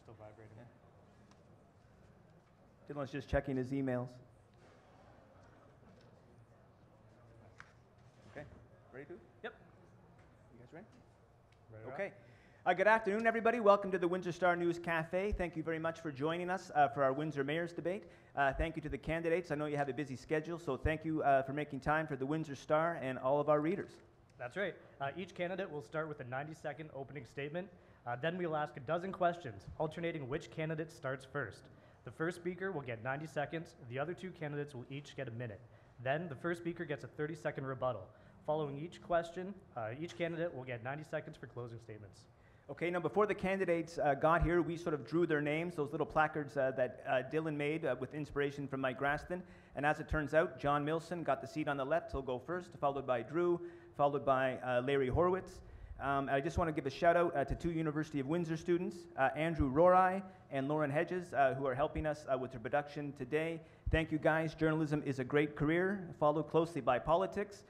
still vibrating. Yeah. Dylan's just checking his emails. Okay, ready to? Yep. You guys ready? Ready to Okay. Good afternoon, everybody. Welcome to the Windsor Star News Cafe. Thank you very much for joining us for our Windsor Mayor's Debate. Thank you to the candidates. I know you have a busy schedule, so thank you for making time for the Windsor Star and all of our readers. That's right. Each candidate will start with a 90-second opening statement. Then we'll ask a dozen questions, alternating which candidate starts first. The first speaker will get 90 seconds. The other two candidates will each get a minute. Then the first speaker gets a 30-second rebuttal. Following each question, each candidate will get 90 seconds for closing statements. Okay, now before the candidates got here, we sort of drew their names, those little placards that Dylan made with inspiration from Mike Graston. And as it turns out, John Milson got the seat on the left. He'll go first, followed by Drew, followed by Larry Horowitz. I just want to give a shout out to two University of Windsor students, Andrew Rorai and Lauren Hedges, who are helping us with their production today. Thank you guys. Journalism is a great career, followed closely by politics.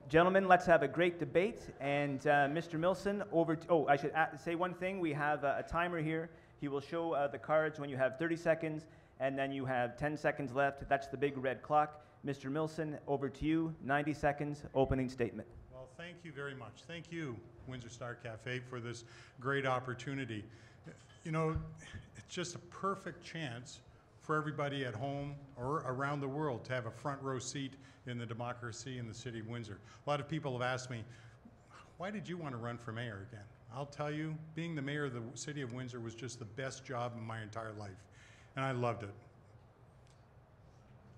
Gentlemen, let's have a great debate. And Mr. Milson, over to, I should say one thing. We have a timer here. He will show the cards when you have 30 seconds, and then you have 10 seconds left. That's the big red clock. Mr. Milson, over to you. 90 seconds, opening statement. Well, thank you very much. Thank you, Windsor Star Cafe, for this great opportunity. You know, it's just a perfect chance for everybody at home or around the world to have a front row seat in the democracy in the city of Windsor. A lot of people have asked me, why did you want to run for mayor again? I'll tell you, being the mayor of the city of Windsor was just the best job in my entire life, and I loved it.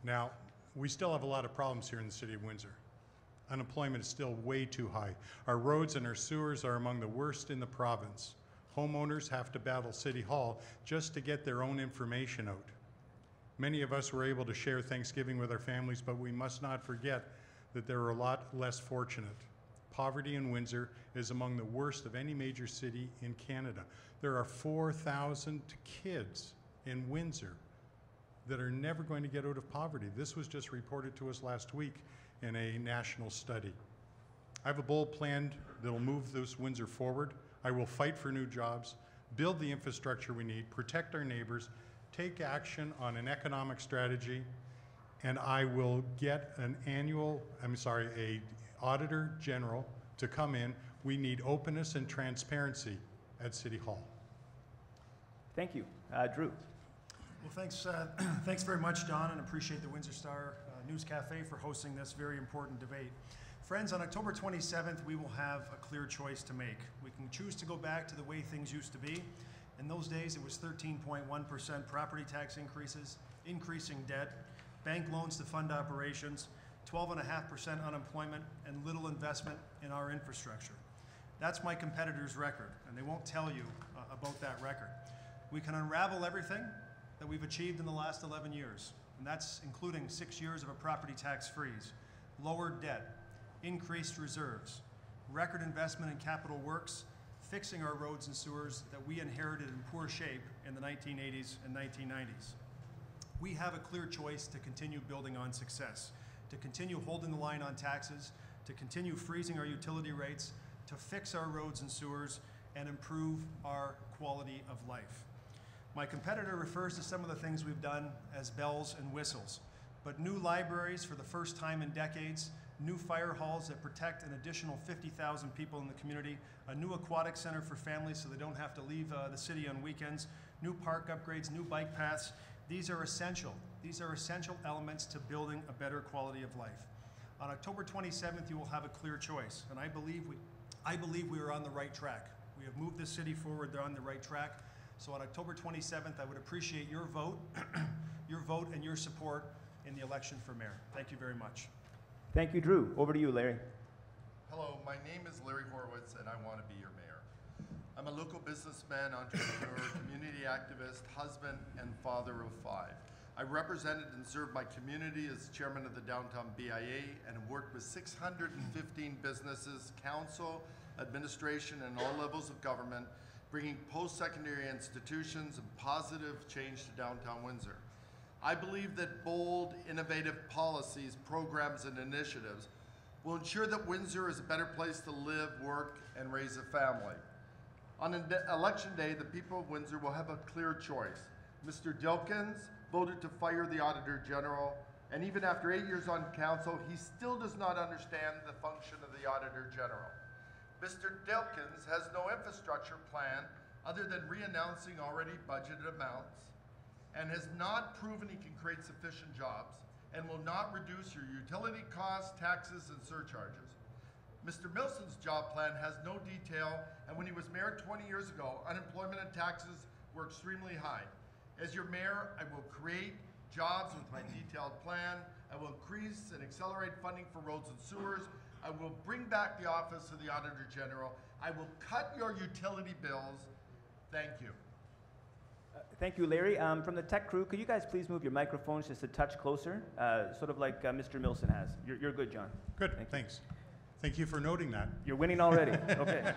Now, we still have a lot of problems here in the city of Windsor. Unemployment is still way too high. Our roads and our sewers are among the worst in the province. Homeowners have to battle City Hall just to get their own information out. Many of us were able to share Thanksgiving with our families, but we must not forget that there are a lot less fortunate. Poverty in Windsor is among the worst of any major city in Canada. There are 4,000 kids in Windsor that are never going to get out of poverty. This was just reported to us last week in a national study. I have a bold plan that will move this Windsor forward. I will fight for new jobs, build the infrastructure we need, protect our neighbors, take action on an economic strategy, and I will get an auditor general to come in. We need openness and transparency at City Hall. Thank you. Drew. Well, thanks very much, Don, and appreciate the Windsor Star News Cafe for hosting this very important debate. Friends, on October 27th, we will have a clear choice to make. We can choose to go back to the way things used to be. In those days, it was 13.1% property tax increases, increasing debt, bank loans to fund operations, 12.5% unemployment, and little investment in our infrastructure. That's my competitor's record, and they won't tell you about that record. We can unravel everything that we've achieved in the last 11 years, and that's including 6 years of a property tax freeze, lowered debt, increased reserves, record investment in capital works, fixing our roads and sewers that we inherited in poor shape in the 1980s and 1990s. We have a clear choice to continue building on success, to continue holding the line on taxes, to continue freezing our utility rates, to fix our roads and sewers, and improve our quality of life. My competitor refers to some of the things we've done as bells and whistles, but new libraries for the first time in decades, new fire halls that protect an additional 50,000 people in the community, a new aquatic center for families so they don't have to leave the city on weekends, new park upgrades, new bike paths. These are essential. These are essential elements to building a better quality of life. On October 27th, you will have a clear choice, and I believe we are on the right track. We have moved this city forward. They're on the right track. So on October 27th, I would appreciate your vote, and your support in the election for mayor. Thank you very much. Thank you, Drew. Over to you, Larry. Hello, my name is Larry Horowitz, and I want to be your mayor. I'm a local businessman, entrepreneur, community activist, husband, and father of 5. I represented and served my community as chairman of the Downtown BIA and have worked with 615 businesses, council, administration, and all levels of government, bringing post-secondary institutions and positive change to downtown Windsor. I believe that bold, innovative policies, programs, and initiatives will ensure that Windsor is a better place to live, work, and raise a family. On election day, the people of Windsor will have a clear choice. Mr. Dilkins voted to fire the Auditor General, and even after 8 years on council, he still does not understand the function of the Auditor General. Mr. Dilkins has no infrastructure plan other than re-announcing already budgeted amounts, and has not proven he can create sufficient jobs, and will not reduce your utility costs, taxes, and surcharges. Mr. Milson's job plan has no detail, and when he was mayor 20 years ago, unemployment and taxes were extremely high. As your mayor, I will create jobs with my detailed plan. I will increase and accelerate funding for roads and sewers. I will bring back the office of the Auditor General. I will cut your utility bills. Thank you. Thank you, Larry. From the tech crew, could you guys please move your microphones just a touch closer, sort of like Mr. Milson has. You're good, John. Good, thanks. Thank you for noting that. You're winning already. Okay.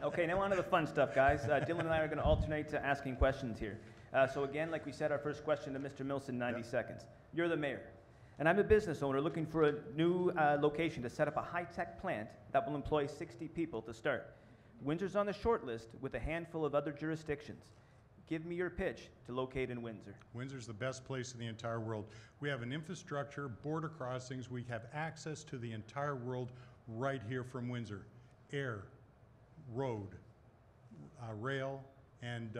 Okay, now on to the fun stuff, guys. Dylan and I are going to alternate to asking questions here. So again, like we said, our first question to Mr. Milson, 90 seconds. You're the mayor, and I'm a business owner looking for a new location to set up a high-tech plant that will employ 60 people to start. Windsor's on the short list with a handful of other jurisdictions. Give me your pitch to locate in Windsor. Windsor's the best place in the entire world. We have an infrastructure, border crossings. We have access to the entire world right here from Windsor. Air, road, rail, and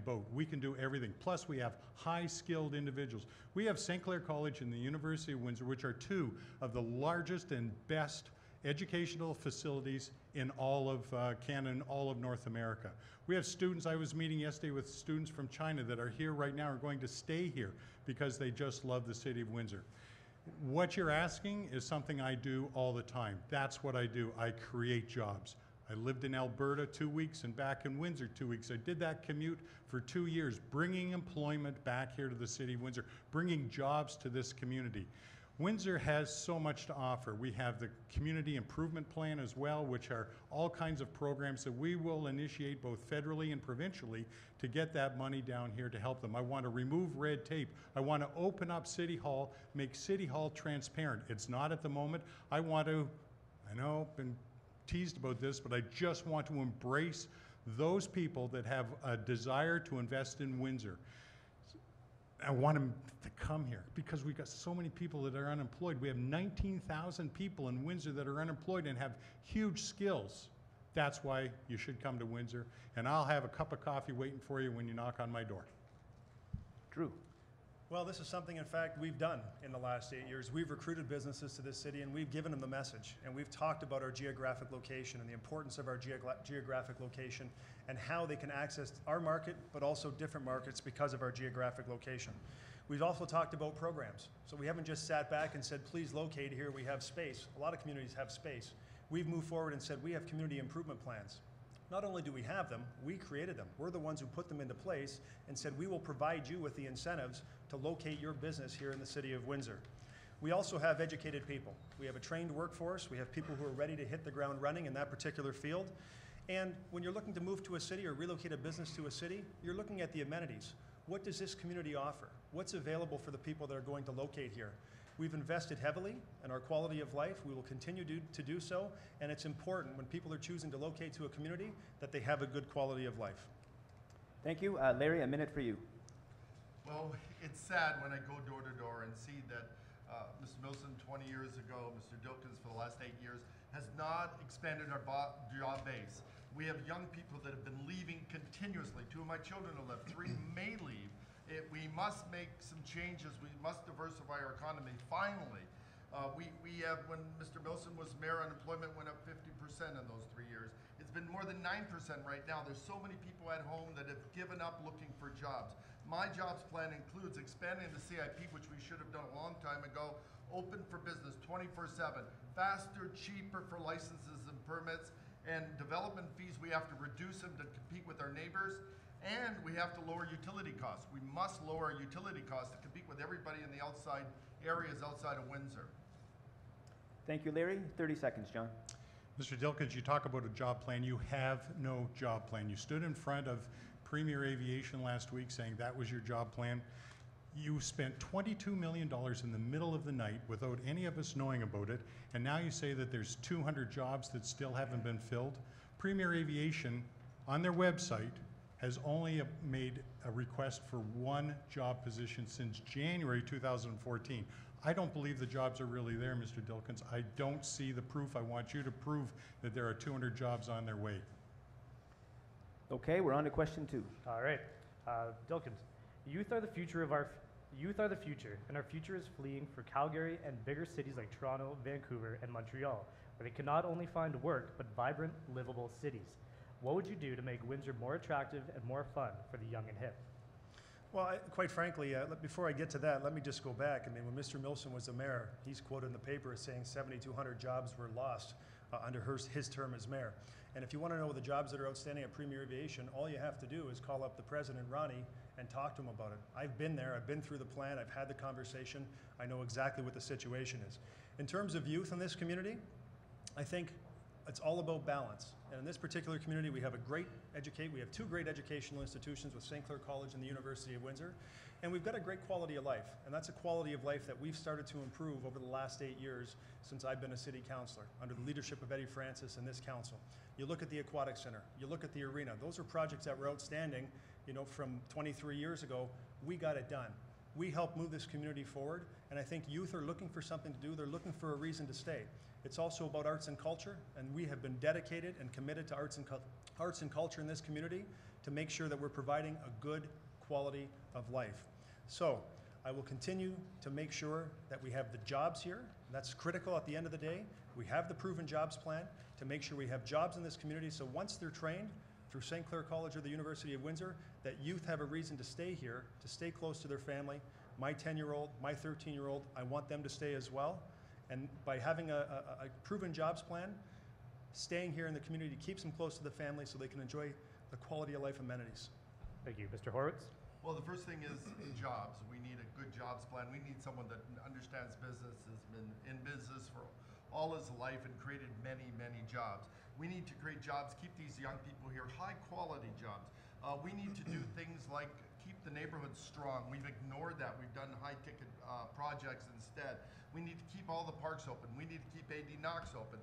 boat. We can do everything. Plus, we have high-skilled individuals. We have St. Clair College and the University of Windsor, which are two of the largest and best educational facilities in all of Canada and all of North America. We have students, I was meeting yesterday with students from China that are here right now, are going to stay here because they just love the city of Windsor. What you're asking is something I do all the time. That's what I do. I create jobs. I lived in Alberta 2 weeks and back in Windsor 2 weeks. I did that commute for 2 years, bringing employment back here to the city of Windsor, bringing jobs to this community. Windsor has so much to offer. We have the Community Improvement Plan as well, which are all kinds of programs that we will initiate both federally and provincially to get that money down here to help them. I want to remove red tape. I want to open up City Hall, make City Hall transparent. It's not at the moment. I want to, I know, I've been teased about this, but I just want to embrace those people that have a desire to invest in Windsor. I want them to come here because we've got so many people that are unemployed. We have 19,000 people in Windsor that are unemployed and have huge skills. That's why you should come to Windsor, and I'll have a cup of coffee waiting for you when you knock on my door. Drew. Well, this is something, in fact, we've done in the last 8 years. We've recruited businesses to this city, and we've given them the message. And we've talked about our geographic location and the importance of our geographic location and how they can access our market, but also different markets because of our geographic location. We've also talked about programs. So we haven't just sat back and said, please locate here, we have space. A lot of communities have space. We've moved forward and said, we have community improvement plans. Not only do we have them, we created them. We're the ones who put them into place and said we will provide you with the incentives to locate your business here in the city of Windsor. We also have educated people. We have a trained workforce. We have people who are ready to hit the ground running in that particular field. And when you're looking to move to a city or relocate a business to a city, you're looking at the amenities. What does this community offer? What's available for the people that are going to locate here? We've invested heavily in our quality of life. We will continue to do so, and it's important when people are choosing to locate to a community that they have a good quality of life. Thank you. Larry, a minute for you. Well, it's sad when I go door to door and see that Mr. Milson 20 years ago, Mr. Dilkins for the last 8 years, has not expanded our job base. We have young people that have been leaving continuously. 2 of my children have left, 3 may leave. We must make some changes. We must diversify our economy. Finally, we have, when Mr. Milson was mayor, unemployment went up 50% in those 3 years. It's been more than 9% right now. There's so many people at home that have given up looking for jobs. My jobs plan includes expanding the CIP, which we should have done a long time ago, open for business 24/7, faster, cheaper for licenses and permits, and development fees, we have to reduce them to compete with our neighbors. And we have to lower utility costs. We must lower our utility costs to compete with everybody in the outside areas outside of Windsor. Thank you, Larry. 30 seconds, John. Mr. Dilkins, you talk about a job plan. You have no job plan. You stood in front of Premier Aviation last week saying that was your job plan. You spent $22 million in the middle of the night without any of us knowing about it, and now you say that there's 200 jobs that still haven't been filled. Premier Aviation, on their website, has only made a request for one job position since January 2014. I don't believe the jobs are really there, Mr. Dilkins. I don't see the proof. I want you to prove that there are 200 jobs on their way. Okay, we're on to question 2. All right, Dilkins, youth are the future, and our future is fleeing for Calgary and bigger cities like Toronto, Vancouver, and Montreal, where they can not only find work, but vibrant, livable cities. What would you do to make Windsor more attractive and more fun for the young and hip? Well, quite frankly, before I get to that, let me just go back. I mean, when Mr. Milson was the mayor, he's quoted in the paper as saying 7,200 jobs were lost under his term as mayor. And if you want to know the jobs that are outstanding at Premier Aviation, all you have to do is call up the president, Ronnie, and talk to him about it. I've been there. I've been through the plan. I've had the conversation. I know exactly what the situation is. In terms of youth in this community, I think it's all about balance. And in this particular community, we have we have 2 great educational institutions with St. Clair College and the University of Windsor. And we've got a great quality of life. And that's a quality of life that we've started to improve over the last 8 years since I've been a city councillor, under the leadership of Eddie Francis and this council. You look at the Aquatic Center, you look at the arena. Those are projects that were outstanding, from 23 years ago. We got it done. We helped move this community forward. And I think youth are looking for something to do. They're looking for a reason to stay. It's also about arts and culture, and we have been dedicated and committed to arts and culture in this community to make sure that we're providing a good quality of life. So I will continue to make sure that we have the jobs here. That's critical at the end of the day. We have the proven jobs plan to make sure we have jobs in this community, so once they're trained through St. Clair College or the University of Windsor, that youth have a reason to stay here, to stay close to their family. My 10-year-old, my 13-year-old, I want them to stay as well. And by having a proven jobs plan, staying here in the community keeps them close to the family so they can enjoy the quality of life amenities. Thank you. Mr. Horwitz? Well, the first thing is jobs. We need a good jobs plan. We need someone that understands business, has been in business for all his life and created many, many jobs. We need to create jobs, keep these young people here, high quality jobs. We need to do things like keep the neighborhood strong. We've ignored that. We've done high ticket projects instead. We need to keep all the parks open. We need to keep AD Knox open.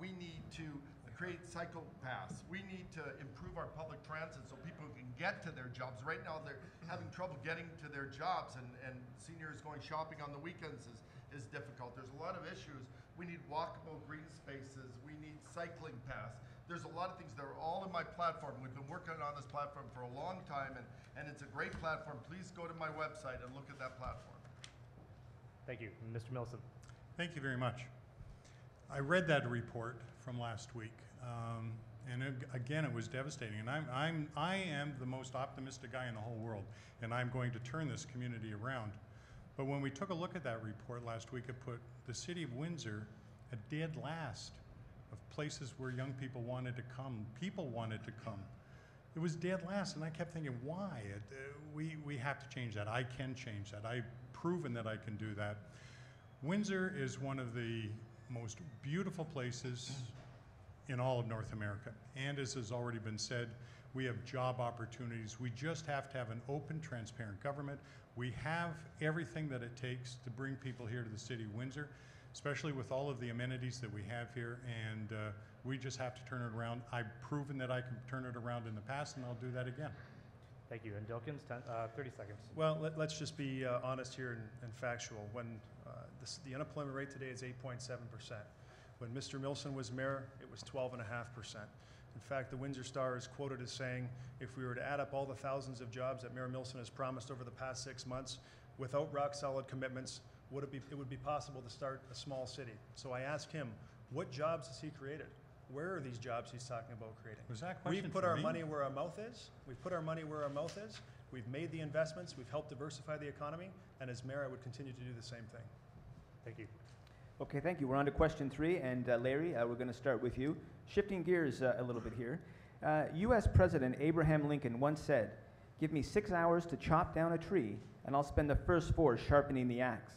We need to create cycle paths. We need to improve our public transit so people can get to their jobs. Right now they're having trouble getting to their jobs, and seniors going shopping on the weekends is difficult. There's a lot of issues. We need walkable green spaces. We need cycling paths. There's a lot of things that are all in my platform. We've been working on this platform for a long time, and it's a great platform. Please go to my website and look at that platform. Thank you. Mr. Milson? Thank you very much. I read that report from last week, and again, it was devastating. And I am the most optimistic guy in the whole world, and I'm going to turn this community around. But when we took a look at that report last week, it put the city of Windsor at dead last of places where young people wanted to come, people wanted to come. It was dead last, and I kept thinking, why? We have to change that. I can change that. I've proven that I can do that. Windsor is one of the most beautiful places in all of North America. And as has already been said, we have job opportunities. We just have to have an open, transparent government. We have everything that it takes to bring people here to the city of Windsor, especially with all of the amenities that we have here, and we just have to turn it around. I've proven that I can turn it around in the past, and I'll do that again. Thank you. And Dilkins, 30 seconds. Well, let's just be honest here and factual. When the unemployment rate today is 8.7%. When Mr. Milson was mayor, it was 12.5%. In fact, the Windsor Star is quoted as saying, if we were to add up all the thousands of jobs that Mayor Milson has promised over the past 6 months, without rock-solid commitments, it would be possible to start a small city. So I asked him, what jobs has he created? Where are these jobs he's talking about creating? Was that question We've put for our me? money where our mouth is. We've put our money where our mouth is. We've made the investments. We've helped diversify the economy. And as mayor, I would continue to do the same thing. Thank you. Okay, thank you. We're on to question 3, and Larry, we're going to start with you. Shifting gears a little bit here. U.S. President Abraham Lincoln once said, "Give me 6 hours to chop down a tree, and I'll spend the first 4 sharpening the axe."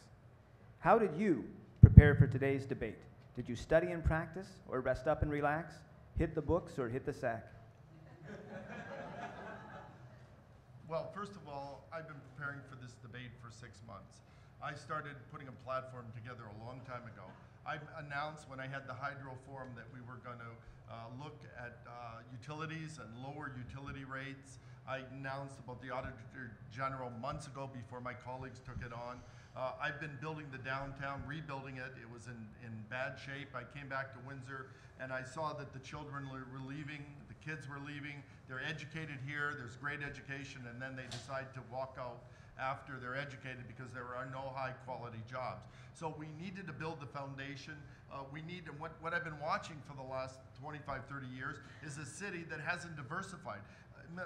How did you prepare for today's debate? Did you study and practice, or rest up and relax? Hit the books, or hit the sack? Well, first of all, I've been preparing for this debate for 6 months. I started putting a platform together a long time ago. I announced when I had the Hydro Forum that we were going to look at utilities and lower utility rates. I announced about the Auditor General months ago before my colleagues took it on. I've been building the downtown, rebuilding it. It was in bad shape. I came back to Windsor and I saw that the children were leaving, the kids were leaving. They're educated here, there's great education, and then they decide to walk out after they're educated because there are no high quality jobs. So we needed to build the foundation. And what I've been watching for the last 25, 30 years is a city that hasn't diversified.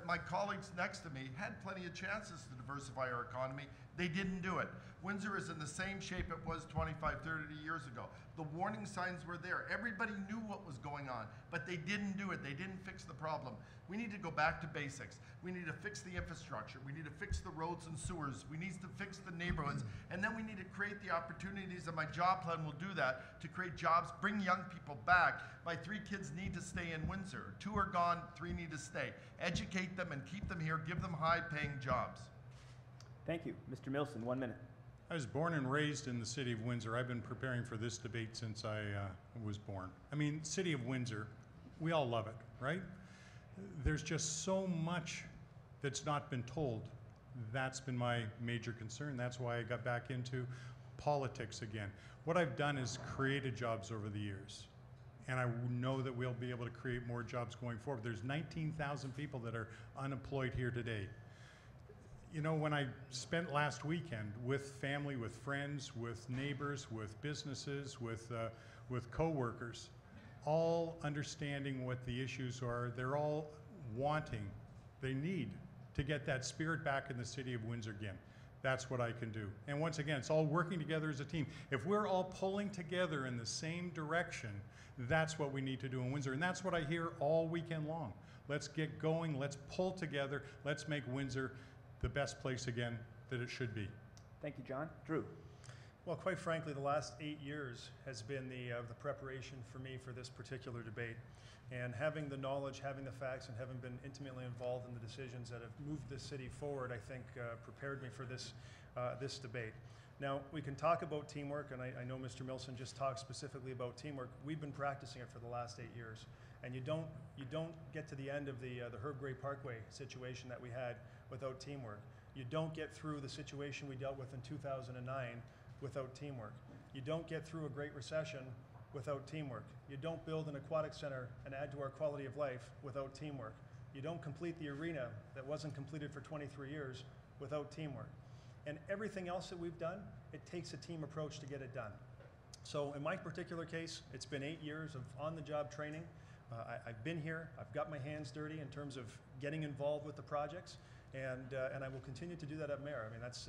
My colleagues next to me had plenty of chances to diversify our economy. They didn't do it. Windsor is in the same shape it was 25, 30 years ago. The warning signs were there. Everybody knew what was going on, but they didn't do it. They didn't fix the problem. We need to go back to basics. We need to fix the infrastructure. We need to fix the roads and sewers. We need to fix the neighborhoods. And then we need to create the opportunities, and my job plan will do that, to create jobs, bring young people back. My 3 kids need to stay in Windsor. 2 are gone, 3 need to stay. Educate them and keep them here. Give them high-paying jobs. Thank you. Mr. Milson, 1 minute. I was born and raised in the city of Windsor. I've been preparing for this debate since I was born. I mean, city of Windsor, we all love it, right? There's just so much that's not been told. That's been my major concern. That's why I got back into politics again. What I've done is created jobs over the years. And I know that we'll be able to create more jobs going forward. There's 19,000 people that are unemployed here today. You know, when I spent last weekend with family, with friends, with neighbors, with businesses, with coworkers, all understanding what the issues are, they're all wanting, they need to get that spirit back in the city of Windsor again. That's what I can do. And once again, it's all working together as a team. If we're all pulling together in the same direction, that's what we need to do in Windsor. And that's what I hear all weekend long. Let's get going, let's pull together, let's make Windsor the best place again that it should be. Thank you, John. Drew. Well, quite frankly, the last 8 years has been the preparation for me for this particular debate. And having the knowledge, having the facts, and having been intimately involved in the decisions that have moved this city forward, I think prepared me for this, this debate. Now, we can talk about teamwork, and I know Mr. Milson just talked specifically about teamwork. We've been practicing it for the last 8 years. And you don't get to the end of the Herb Gray Parkway situation that we had without teamwork. You don't get through the situation we dealt with in 2009 without teamwork. You don't get through a Great Recession without teamwork. You don't build an aquatic center and add to our quality of life without teamwork. You don't complete the arena that wasn't completed for 23 years without teamwork. And everything else that we've done, it takes a team approach to get it done. So in my particular case, it's been 8 years of on-the-job training. I've been here, I've got my hands dirty in terms of getting involved with the projects, and I will continue to do that at Mayor. I mean, that's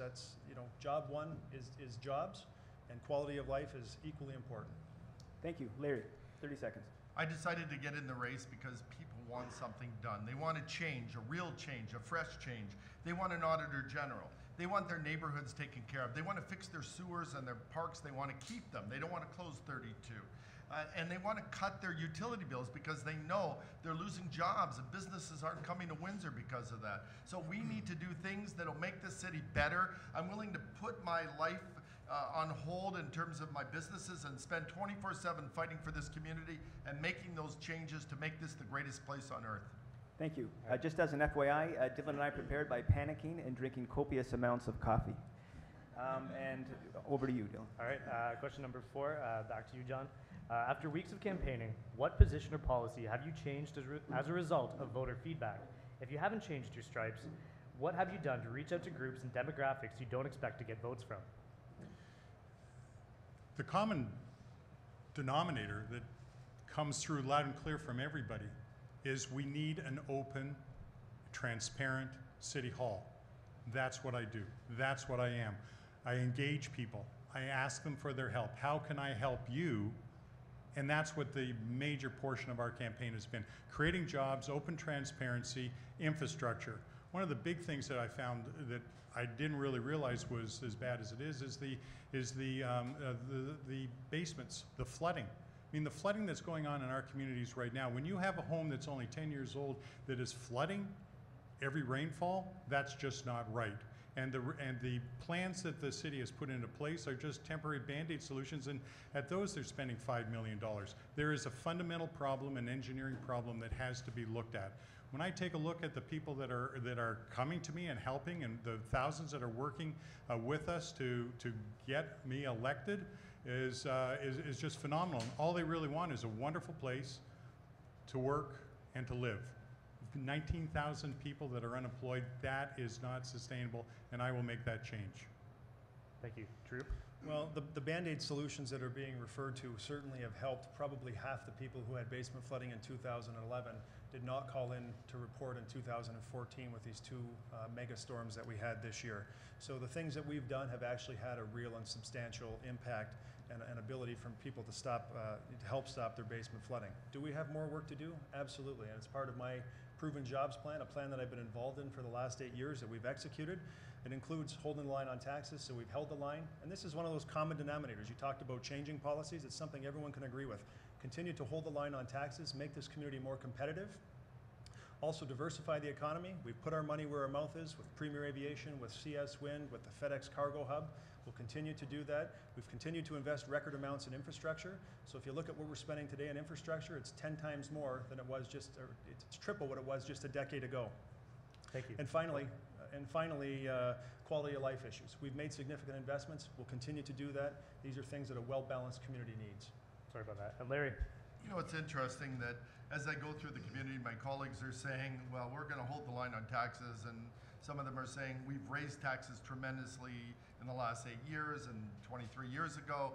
you know, job one is jobs, and quality of life is equally important. Thank you. Larry, 30 seconds. I decided to get in the race because people want something done. They want a change, a real change, a fresh change. They want an Auditor General. They want their neighborhoods taken care of. They want to fix their sewers and their parks. They want to keep them. They don't want to close 32. And they want to cut their utility bills because they know they're losing jobs and businesses aren't coming to Windsor because of that. So we need to do things that'll make this city better. I'm willing to put my life on hold in terms of my businesses and spend 24/7 fighting for this community and making those changes to make this the greatest place on earth. Thank you. Just as an FYI, Dylan and I prepared by panicking and drinking copious amounts of coffee. And over to you, Dylan. All right, question number 4, back to you, John. After weeks of campaigning, what position or policy have you changed as a result of voter feedback? If you haven't changed your stripes, what have you done to reach out to groups and demographics you don't expect to get votes from? The common denominator that comes through loud and clear from everybody is we need an open, transparent city hall. That's what I do. That's what I am. I engage people. I ask them for their help. How can I help you? And that's what the major portion of our campaign has been. Creating jobs, open transparency, infrastructure. One of the big things that I found that I didn't really realize was as bad as it is the basements, the flooding. I mean, the flooding that's going on in our communities right now, when you have a home that's only 10 years old that is flooding every rainfall, that's just not right. And the plans that the city has put into place are just temporary Band-Aid solutions, and at those they're spending $5 million. There is a fundamental problem, an engineering problem that has to be looked at. When I take a look at the people that are coming to me and helping, and the thousands that are working with us to get me elected, is just phenomenal. And all they really want is a wonderful place to work and to live. 19,000 people that are unemployed, that is not sustainable, and I will make that change. Thank you. Drew? Well, the Band-Aid solutions that are being referred to certainly have helped. Probably half the people who had basement flooding in 2011 did not call in to report in 2014 with these two mega storms that we had this year. So the things that we've done have actually had a real and substantial impact and ability from people to help stop their basement flooding. Do we have more work to do? Absolutely, and it's part of my proven jobs plan, a plan that I've been involved in for the last 8 years that we've executed. It includes holding the line on taxes, so we've held the line. And this is one of those common denominators. You talked about changing policies. It's something everyone can agree with. Continue to hold the line on taxes, make this community more competitive. Also diversify the economy. We've put our money where our mouth is with Premier Aviation, with CS Wind, with the FedEx Cargo Hub. We'll continue to do that. We've continued to invest record amounts in infrastructure. So if you look at what we're spending today on infrastructure, it's 10 times more than it was it's triple what it was just a decade ago. Thank you. And finally, quality of life issues. We've made significant investments. We'll continue to do that. These are things that a well-balanced community needs. Sorry about that. And Larry? You know, it's interesting that as I go through the community, my colleagues are saying, well, we're going to hold the line on taxes, and some of them are saying we've raised taxes tremendously in the last 8 years and 23 years ago.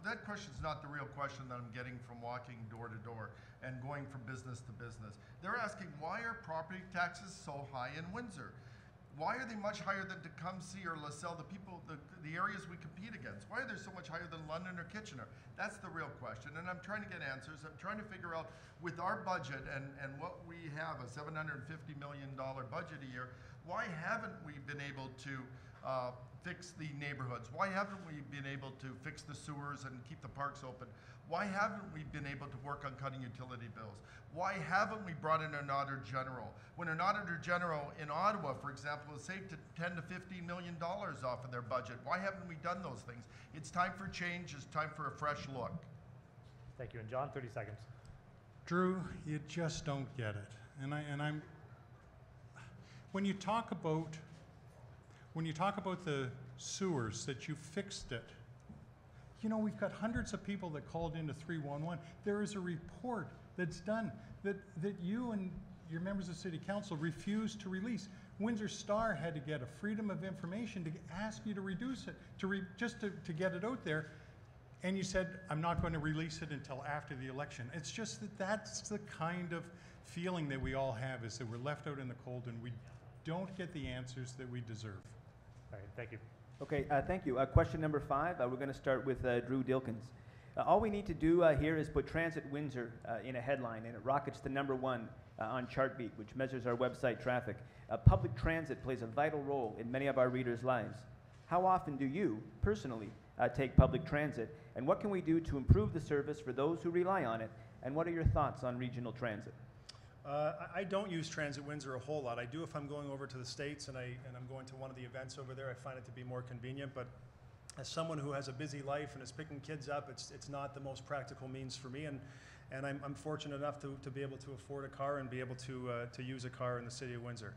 That question is not the real question that I'm getting from walking door to door and going from business to business. They're asking, why are property taxes so high in Windsor? Why are they much higher than Tecumseh or LaSalle, the areas we compete against? Why are they so much higher than London or Kitchener? That's the real question, and I'm trying to get answers. I'm trying to figure out, with our budget and what we have, a $750 million budget a year, why haven't we been able to fix the neighborhoods? Why haven't we been able to fix the sewers and keep the parks open? Why haven't we been able to work on cutting utility bills? Why haven't we brought in an Auditor General? When an Auditor General in Ottawa, for example, has saved $10 to $15 million off of their budget, why haven't we done those things? It's time for change. It's time for a fresh look. Thank you. And John, 30 seconds. Drew, you just don't get it. And when you talk about the sewers, that you fixed it, you know, we've got hundreds of people that called into 311. There is a report that's done that you and your members of City Council refused to release. Windsor Star had to get a freedom of information to ask you to reduce it, to get it out there. And you said, I'm not going to release it until after the election. It's just that's the kind of feeling that we all have, is that we're left out in the cold and we don't get the answers that we deserve. All right, thank you. Okay, thank you. Question number 5, we're going to start with Drew Dilkins. All we need to do here is put Transit Windsor in a headline, and it rockets to #1 on Chartbeat, which measures our website traffic. Public transit plays a vital role in many of our readers' lives. How often do you, personally, take public transit, and what can we do to improve the service for those who rely on it, and what are your thoughts on regional transit? I don't use Transit Windsor a whole lot. I do if I'm going over to the States and I'm going to one of the events over there. I find it to be more convenient, but as someone who has a busy life and is picking kids up, it's not the most practical means for me, and I'm fortunate enough to be able to afford a car and be able to use a car in the city of Windsor.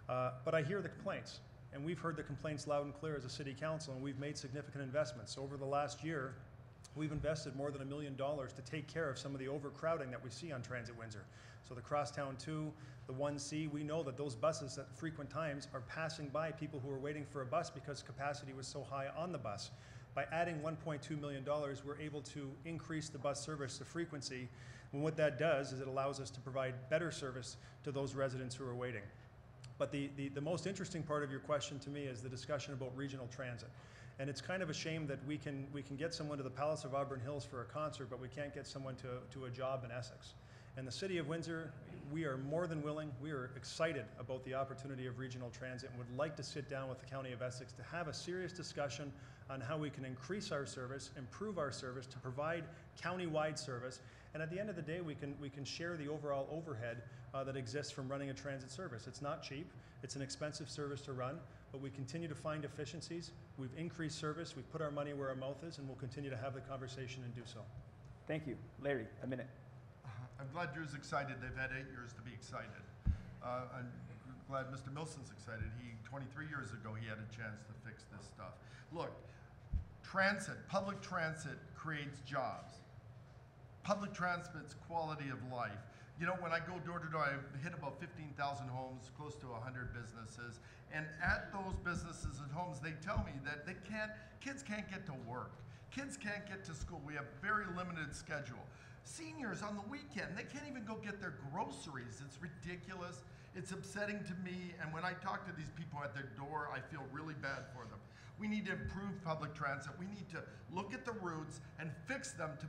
But I hear the complaints, and we've heard the complaints loud and clear as a city council, and we've made significant investments. Over the last year, we've invested more than $1 million to take care of some of the overcrowding that we see on Transit Windsor. So the Crosstown 2, the 1C, we know that those buses at frequent times are passing by people who are waiting for a bus because capacity was so high on the bus. By adding $1.2 million, we're able to increase the bus service, the frequency, and what that does is it allows us to provide better service to those residents who are waiting. But the most interesting part of your question to me is the discussion about regional transit. And it's kind of a shame that we can get someone to the Palace of Auburn Hills for a concert, but we can't get someone to a job in Essex. In the city of Windsor, we are more than willing, we are excited about the opportunity of regional transit and would like to sit down with the County of Essex to have a serious discussion on how we can increase our service, improve our service, to provide county-wide service. And at the end of the day, we can share the overall overhead that exists from running a transit service. It's not cheap, it's an expensive service to run, but we continue to find efficiencies. We've increased service, we've put our money where our mouth is, and we'll continue to have the conversation and do so. Thank you. Larry, a minute. I'm glad Drew's excited. They've had 8 years to be excited. I'm glad Mr. Milson's excited. 23 years ago, he had a chance to fix this stuff. Look, public transit creates jobs. Public transport's quality of life. You know, when I go door to door, I hit about 15,000 homes, close to 100 businesses. And at those businesses and homes, they tell me that kids can't get to work. Kids can't get to school. We have very limited schedule. Seniors on the weekend, they can't even go get their groceries. It's ridiculous. It's upsetting to me. And when I talk to these people at their door, I feel really bad for them. We need to improve public transit. We need to look at the routes and fix them to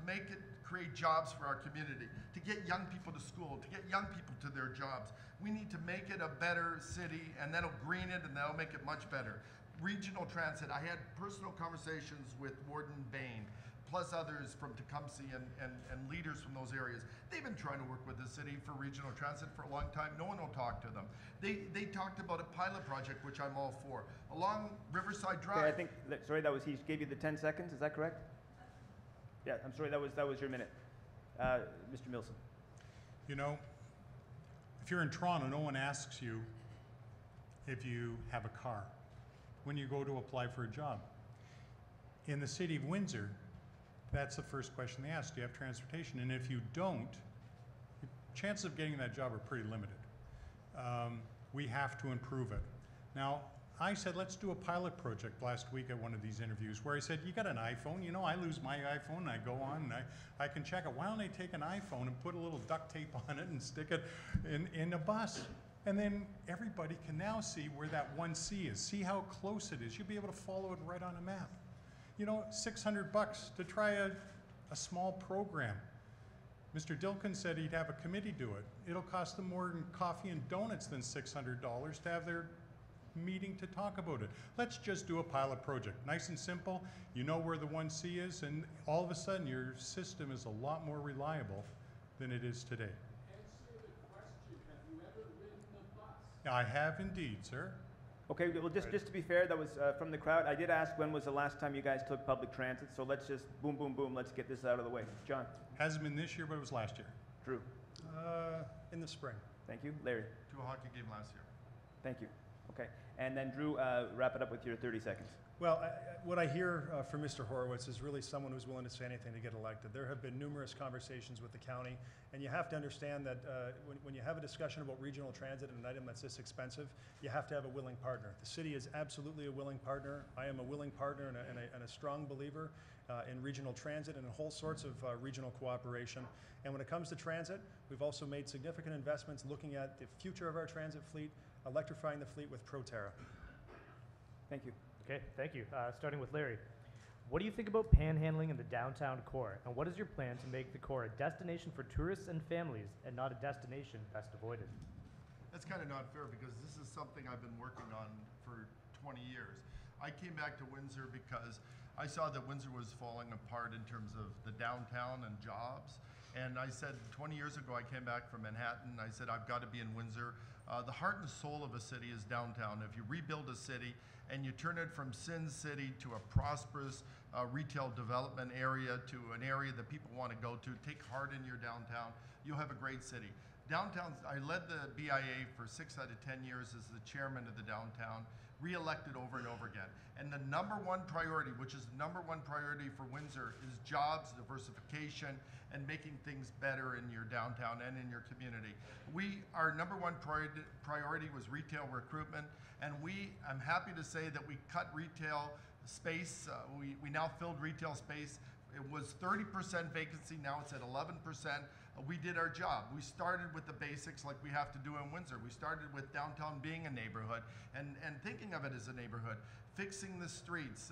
create jobs for our community, to get young people to school, to get young people to their jobs. We need to make it a better city, and that'll green it, and that'll make it much better. Regional transit, I had personal conversations with Warden Bain, plus others from Tecumseh and leaders from those areas. They've been trying to work with the city for regional transit for a long time. No one will talk to them. They talked about a pilot project, which I'm all for, along Riverside Drive. Okay, I think, sorry, he gave you the 10 seconds, is that correct? Yeah, I'm sorry, that was your minute. Mr. Milson. You know, if you're in Toronto, no one asks you if you have a car when you go to apply for a job. In the city of Windsor, that's the first question they ask. Do you have transportation? And if you don't, chances of getting that job are pretty limited. We have to improve it. Now, I said, let's do a pilot project last week at one of these interviews where I said, you got an iPhone, you know, I lose my iPhone and I go on and I can check it. Why don't I take an iPhone and put a little duct tape on it and stick it in a bus? And then everybody can now see where that 1C is, see how close it is. You'll be able to follow it right on a map. You know, $600 to try a small program. Mr. Dilkin said he'd have a committee do it. It'll cost them more in coffee and donuts than $600 to have their meeting to talk about it. Let's just do a pilot project. Nice and simple. You know where the 1C is, and all of a sudden your system is a lot more reliable than it is today. Answer the question. Have you ever ridden a bus? I have indeed, sir. Okay, well, just to be fair, that was from the crowd. I did ask when was the last time you guys took public transit, so let's just boom, boom, boom, let's get this out of the way. John. Hasn't been this year, but it was last year. Drew. In the spring. Thank you. Larry. To a hockey game last year. Thank you. Okay, and then Drew, wrap it up with your 30 seconds. Well, what I hear from Mr. Horowitz is really someone who's willing to say anything to get elected. There have been numerous conversations with the county, and you have to understand that when you have a discussion about regional transit and an item that's this expensive, you have to have a willing partner. The city is absolutely a willing partner. I am a willing partner and a strong believer in regional transit and in whole sorts of regional cooperation. And when it comes to transit, we've also made significant investments looking at the future of our transit fleet, electrifying the fleet with Proterra. Thank you. Okay, thank you. Starting with Larry. What do you think about panhandling in the downtown core? And what is your plan to make the core a destination for tourists and families and not a destination best avoided? That's kind of not fair because this is something I've been working on for 20 years. I came back to Windsor because I saw that Windsor was falling apart in terms of the downtown and jobs. And I said 20 years ago, I came back from Manhattan. I said, I've got to be in Windsor. The heart and soul of a city is downtown. If you rebuild a city and you turn it from Sin City to a prosperous retail development area to an area that people want to go to, take heart in your downtown, you'll have a great city. Downtown, I led the BIA for 6 out of 10 years as the chairman of the downtown, re-elected over and over again. And the number one priority, which is the number one priority for Windsor, is jobs, diversification, and making things better in your downtown and in your community. Our number one priority was retail recruitment, and I'm happy to say that we cut retail space. We now filled retail space. It was 30% vacancy, now it's at 11%. We did our job. We started with the basics like we have to do in Windsor. We started with downtown being a neighborhood and thinking of it as a neighborhood, fixing the streets,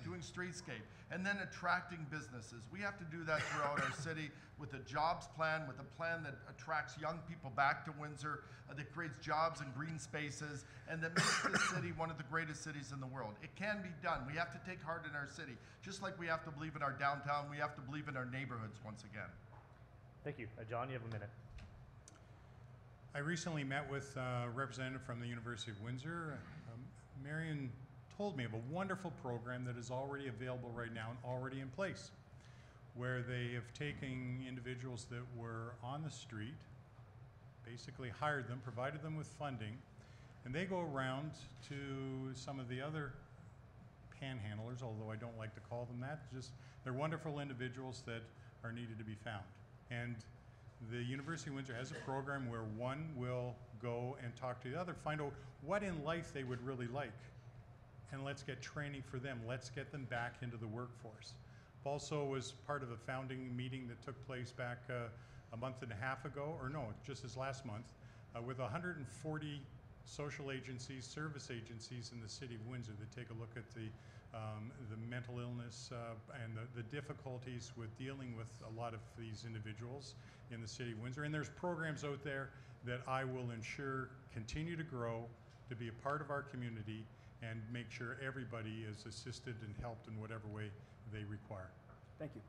doing streetscape, and then attracting businesses. We have to do that throughout our city with a jobs plan, with a plan that attracts young people back to Windsor, that creates jobs and green spaces, and that makes this city one of the greatest cities in the world. It can be done. We have to take heart in our city. Just like we have to believe in our downtown, we have to believe in our neighborhoods once again. Thank you. John, you have a minute. I recently met with a representative from the University of Windsor, Marion told me of a wonderful program that is already available right now and already in place, where they have taken individuals that were on the street, basically hired them, provided them with funding, and they go around to some of the other panhandlers, although I don't like to call them that, just they're wonderful individuals that are needed to be found. And the University of Windsor has a program where one will go and talk to the other, find out what in life they would really like, and let's get training for them. Let's get them back into the workforce. Also was part of a founding meeting that took place back a month and a half ago, or no, just this last month, with 140 social agencies, service agencies in the city of Windsor that take a look at the mental illness and the difficulties with dealing with a lot of these individuals in the city of Windsor. And there's programs out there that I will ensure continue to grow, to be a part of our community, and make sure everybody is assisted and helped in whatever way they require. Thank you.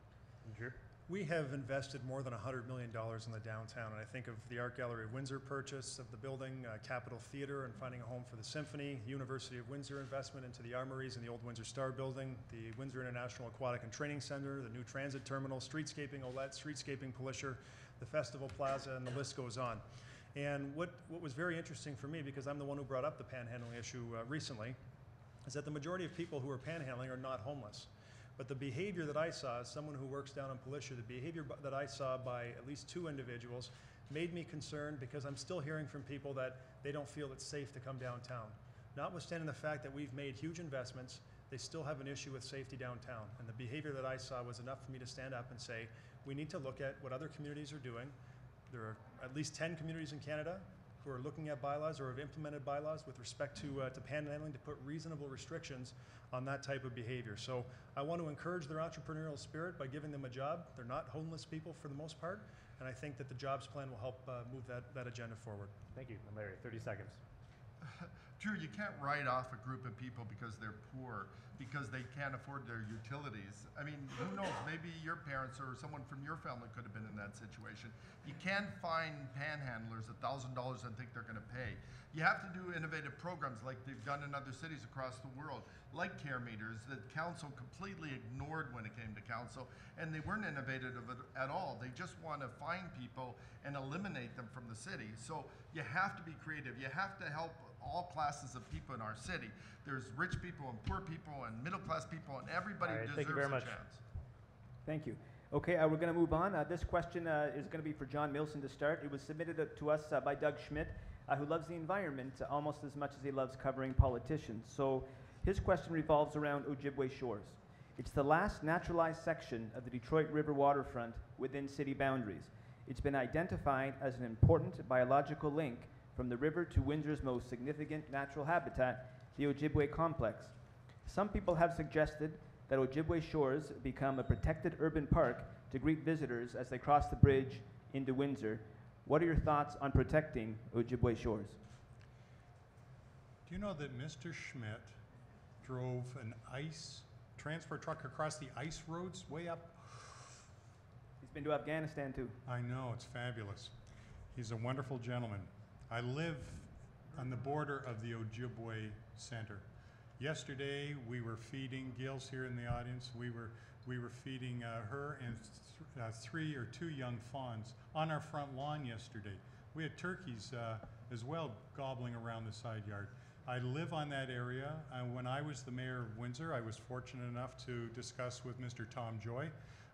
Drew? We have invested more than $100 million in the downtown, and I think of the Art Gallery of Windsor purchase of the building, Capitol Theater and finding a home for the symphony, University of Windsor investment into the armories and the old Windsor Star building, the Windsor International Aquatic and Training Center, the new transit terminal, streetscaping Olette, streetscaping Polisher, the Festival Plaza, and the list goes on. And what was very interesting for me, because I'm the one who brought up the panhandling issue recently, is that the majority of people who are panhandling are not homeless. But the behavior that I saw, as someone who works down in Polisher, the behavior that I saw by at least 2 individuals made me concerned, because I'm still hearing from people that they don't feel it's safe to come downtown. Notwithstanding the fact that we've made huge investments, they still have an issue with safety downtown. And the behavior that I saw was enough for me to stand up and say, we need to look at what other communities are doing. There are at least 10 communities in Canada who are looking at bylaws or have implemented bylaws with respect to panhandling to put reasonable restrictions on that type of behavior. So I want to encourage their entrepreneurial spirit by giving them a job. They're not homeless people for the most part, and I think that the jobs plan will help move that agenda forward. Thank you. And Larry, 30 seconds. Drew, you can't write off a group of people because they're poor, because they can't afford their utilities. I mean, who knows? Maybe your parents or someone from your family could have been in that situation. You can't find panhandlers $1,000 and think they're going to pay. You have to do innovative programs like they've done in other cities across the world, like care meters that council completely ignored when it came to council, and they weren't innovative at all. They just want to find people and eliminate them from the city. So you have to be creative. You have to help all classes of people in our city. There's rich people and poor people and middle-class people, and everybody All right, deserves thank you very a much. chance. Thank you. Okay, we're going to move on. This question is going to be for John Milson to start. It was submitted to us by Doug Schmidt, who loves the environment almost as much as he loves covering politicians. So his question revolves around Ojibwe Shores. It's the last naturalized section of the Detroit River waterfront within city boundaries. It's been identified as an important biological link from the river to Windsor's most significant natural habitat, the Ojibwe complex. Some people have suggested that Ojibwe Shores become a protected urban park to greet visitors as they cross the bridge into Windsor. What are your thoughts on protecting Ojibwe Shores? Do you know that Mr. Schmidt drove an ice transport truck across the ice roads way up? He's been to Afghanistan too. I know, it's fabulous. He's a wonderful gentleman. I live on the border of the Ojibwe Center. Yesterday, we were feeding, Gail's here in the audience, we were feeding her and 3 or 2 young fawns on our front lawn yesterday. We had turkeys as well gobbling around the side yard. I live on that area. When I was the mayor of Windsor, I was fortunate enough to discuss with Mr. Tom Joy,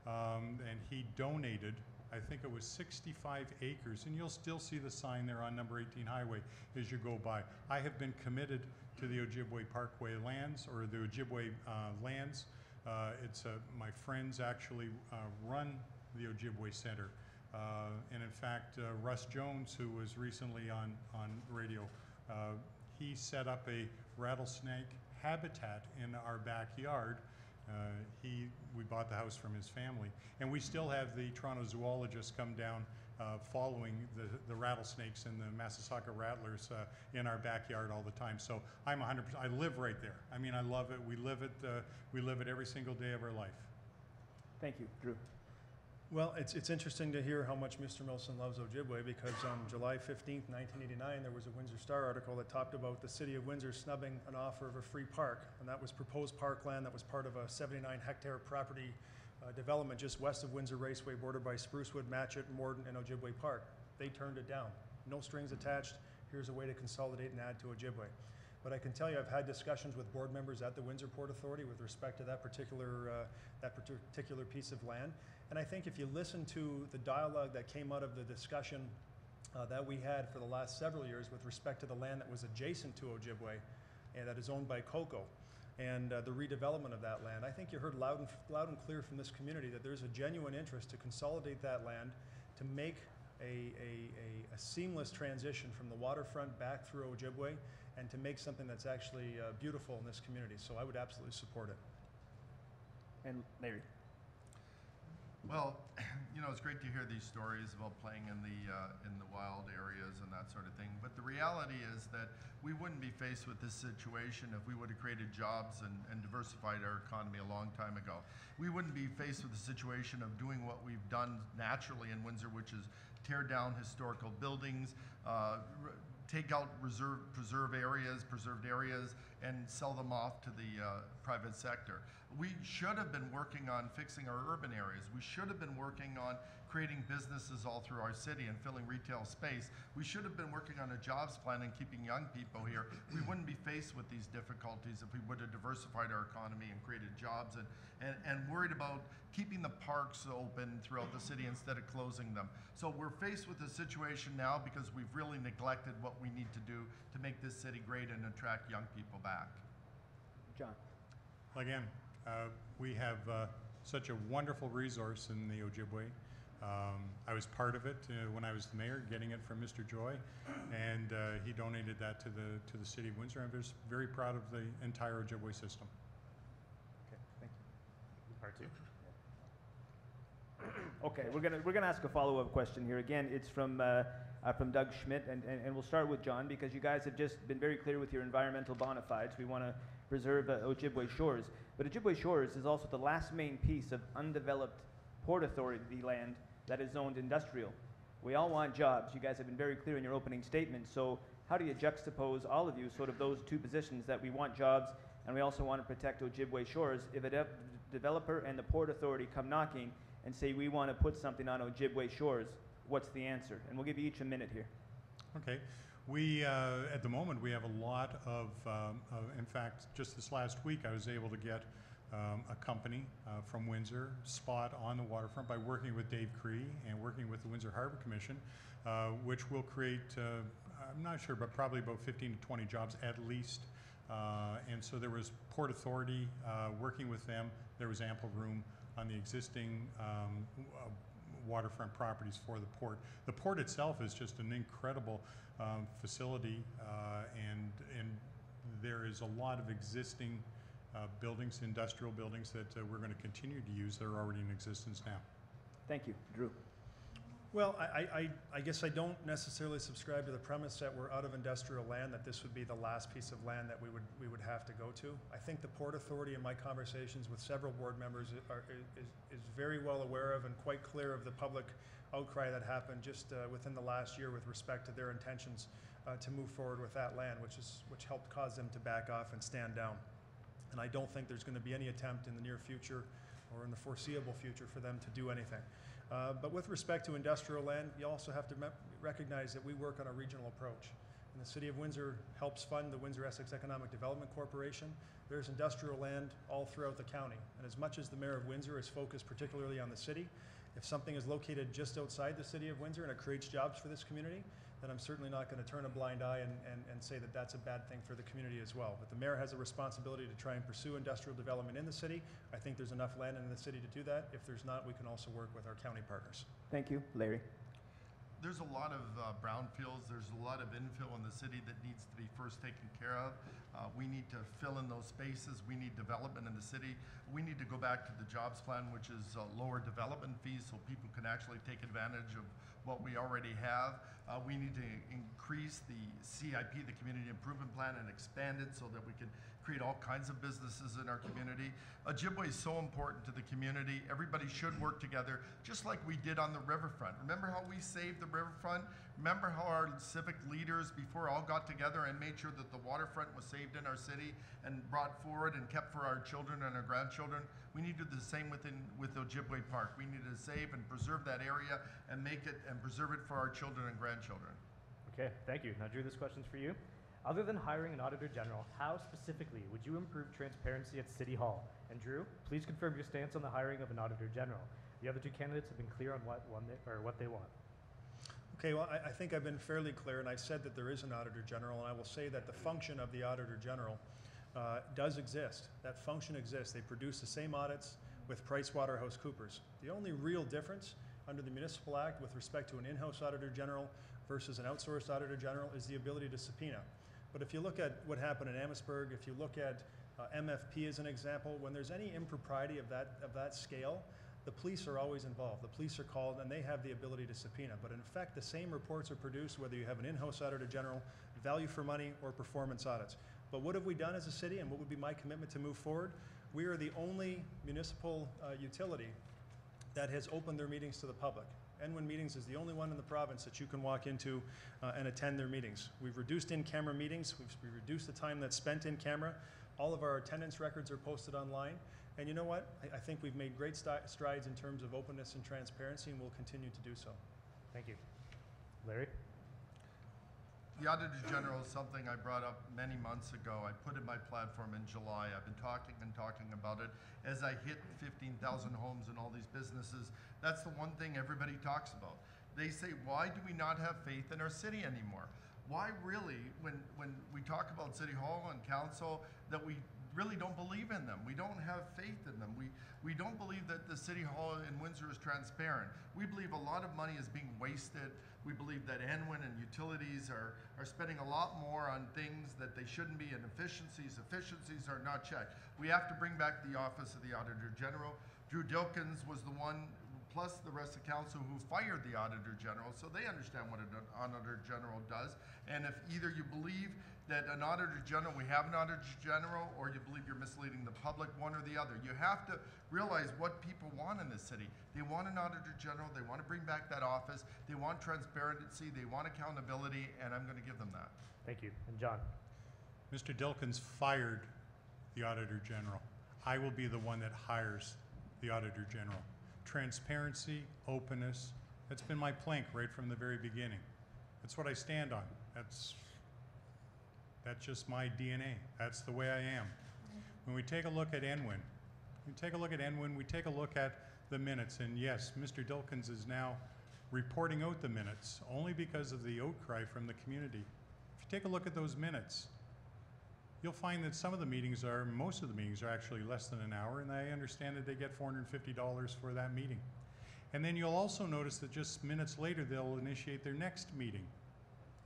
and he donated, I think it was 65 acres, and you'll still see the sign there on number 18 Highway as you go by. I have been committed to the Ojibwe Parkway lands, or the Ojibwe lands. My friends actually run the Ojibwe Center. And in fact, Russ Jones, who was recently on radio, he set up a rattlesnake habitat in our backyard. We bought the house from his family, and we still have the Toronto zoologists come down following the rattlesnakes and the Massasauga rattlers in our backyard all the time. So I'm 100%. I live right there. I mean, I love it. We live it. We live it every single day of our life. Thank you, Drew. Well, it's interesting to hear how much Mr. Milson loves Ojibwe, because on July 15th, 1989, there was a Windsor Star article that talked about the city of Windsor snubbing an offer of a free park, and that was proposed parkland that was part of a 79-hectare property development just west of Windsor Raceway, bordered by Sprucewood, Matchett, Morden, and Ojibwe Park. They turned it down. No strings attached. Here's a way to consolidate and add to Ojibwe. But I can tell you, I've had discussions with board members at the Windsor Port Authority with respect to that particular piece of land. And I think if you listen to the dialogue that came out of the discussion that we had for the last several years with respect to the land that was adjacent to Ojibwe and that is owned by Coco, and the redevelopment of that land, I think you heard loud and clear from this community that there's a genuine interest to consolidate that land, to make a seamless transition from the waterfront back through Ojibwe, and to make something that's actually beautiful in this community. So I would absolutely support it. And Larry. Well, you know, it's great to hear these stories about playing in the wild areas and that sort of thing. But the reality is that we wouldn't be faced with this situation if we would have created jobs and diversified our economy a long time ago. We wouldn't be faced with the situation of doing what we've done naturally in Windsor, which is tear down historical buildings, take out preserved areas, and sell them off to the private sector. We should have been working on fixing our urban areas. We should have been working on creating businesses all through our city and filling retail space. We should have been working on a jobs plan and keeping young people here. We wouldn't be faced with these difficulties if we would have diversified our economy and created jobs and worried about keeping the parks open throughout the city instead of closing them. So we're faced with a situation now because we've really neglected what we need to do to make this city great and attract young people back. John. Again, we have such a wonderful resource in the Ojibwe. I was part of it when I was the mayor, getting it from Mr. Joy, and he donated that to the city of Windsor. I'm just very proud of the entire Ojibwe system. Okay, thank you. Part two. Okay, we're gonna ask a follow-up question here. Again, it's from Doug Schmidt, and we'll start with John, because you guys have just been very clear with your environmental bona fides. We want to preserve Ojibwe Shores, but Ojibwe Shores is also the last main piece of undeveloped Port Authority land that is zoned industrial. We all want jobs. You guys have been very clear in your opening statement. So how do you juxtapose, all of you, sort of those two positions, that we want jobs and we also want to protect Ojibwe Shores? If a developer and the Port Authority come knocking and say we want to put something on Ojibwe Shores, what's the answer? And we'll give you each a minute here. Okay. We, at the moment, we have a lot of in fact, just this last week, I was able to get a company from Windsor spot on the waterfront by working with Dave Cree and working with the Windsor Harbor Commission, which will create, I'm not sure, but probably about 15 to 20 jobs at least. And so there was Port Authority working with them. There was ample room on the existing waterfront properties for the port. The port itself is just an incredible facility, and there is a lot of existing buildings, industrial buildings, that we're going to continue to use that are already in existence now. Thank you. Drew. Well, I guess I don't necessarily subscribe to the premise that we're out of industrial land, that this would be the last piece of land that we would have to go to. I think the Port Authority, in my conversations with several board members, is very well aware of and quite clear of the public outcry that happened just within the last year with respect to their intentions to move forward with that land, which helped cause them to back off and stand down. And I don't think there's going to be any attempt in the near future or in the foreseeable future for them to do anything. But with respect to industrial land, you also have to recognize that we work on a regional approach. And the City of Windsor helps fund the Windsor-Essex Economic Development Corporation. There's industrial land all throughout the county. And as much as the Mayor of Windsor is focused particularly on the city, if something is located just outside the City of Windsor and it creates jobs for this community, then I'm certainly not going to turn a blind eye and say that that's a bad thing for the community as well. But the mayor has a responsibility to try and pursue industrial development in the city. I think there's enough land in the city to do that. If there's not, we can also work with our county partners. Thank you. Larry. There's a lot of brownfields, there's a lot of infill in the city that needs to be first taken care of. We need to fill in those spaces. We need development in the city. We need to go back to the jobs plan, which is lower development fees so people can actually take advantage of what we already have. We need to increase the CIP, the Community Improvement Plan, and expand it so that we can create all kinds of businesses in our community. Ojibwe is so important to the community. Everybody should work together, just like we did on the riverfront. Remember how we saved the riverfront? Remember how our civic leaders before all got together and made sure that the waterfront was saved in our city and brought forward and kept for our children and our grandchildren? We need to do the same with Ojibwe Park. We need to save and preserve that area and make it and preserve it for our children and grandchildren. Okay, thank you. Now, Drew, this question's for you. Other than hiring an Auditor General, how specifically would you improve transparency at City Hall? And Drew, please confirm your stance on the hiring of an Auditor General. The other two candidates have been clear on what they want. Okay, well, I think I've been fairly clear, and I said that there is an Auditor General, and I will say that the function of the Auditor General does exist. That function exists. They produce the same audits with PricewaterhouseCoopers. The only real difference under the Municipal Act with respect to an in-house Auditor General versus an outsourced Auditor General is the ability to subpoena. But if you look at what happened in Amherstburg, if you look at MFP as an example, when there's any impropriety of that scale, the police are always involved. The police are called and they have the ability to subpoena. But in fact, the same reports are produced whether you have an in-house Auditor General, value for money, or performance audits. But what have we done as a city, and what would be my commitment to move forward? We are the only municipal utility that has opened their meetings to the public. NWIN Meetings is the only one in the province that you can walk into and attend their meetings. We've reduced in-camera meetings. We've reduced the time that's spent in camera. All of our attendance records are posted online. And you know what? I think we've made great strides in terms of openness and transparency, and we'll continue to do so. Thank you. Larry? The Auditor General is something I brought up many months ago. I put in my platform in July. I've been talking and talking about it as I hit 15,000 homes and all these businesses. That's the one thing everybody talks about. They say, why do we not have faith in our city anymore? Why really, when we talk about City Hall and Council, that we really don't believe in them. We don't have faith in them. We don't believe that the City Hall in Windsor is transparent. We believe a lot of money is being wasted. We believe that NWIN and utilities are spending a lot more on things that they shouldn't be, and efficiencies are not checked. We have to bring back the office of the Auditor General. Drew Dilkins was the one, plus the rest of council, who fired the Auditor General, so they understand what an Auditor General does. And if either you believe that an Auditor General, we have an Auditor General, or you believe you're misleading the public, one or the other. You have to realize what people want in this city. They want an Auditor General, they want to bring back that office, they want transparency, they want accountability, and I'm going to give them that. Thank you. And John? Mr. Dilkins fired the Auditor General. I will be the one that hires the Auditor General. Transparency, openness, that's been my plank right from the very beginning. That's what I stand on. That's just my DNA. That's the way I am. When we take a look at NWIN, we take a look at the minutes, and yes, Mr. Dilkins is now reporting out the minutes only because of the outcry from the community. If you take a look at those minutes, you'll find that most of the meetings are actually less than an hour, and I understand that they get $450 for that meeting. And then you'll also notice that just minutes later, they'll initiate their next meeting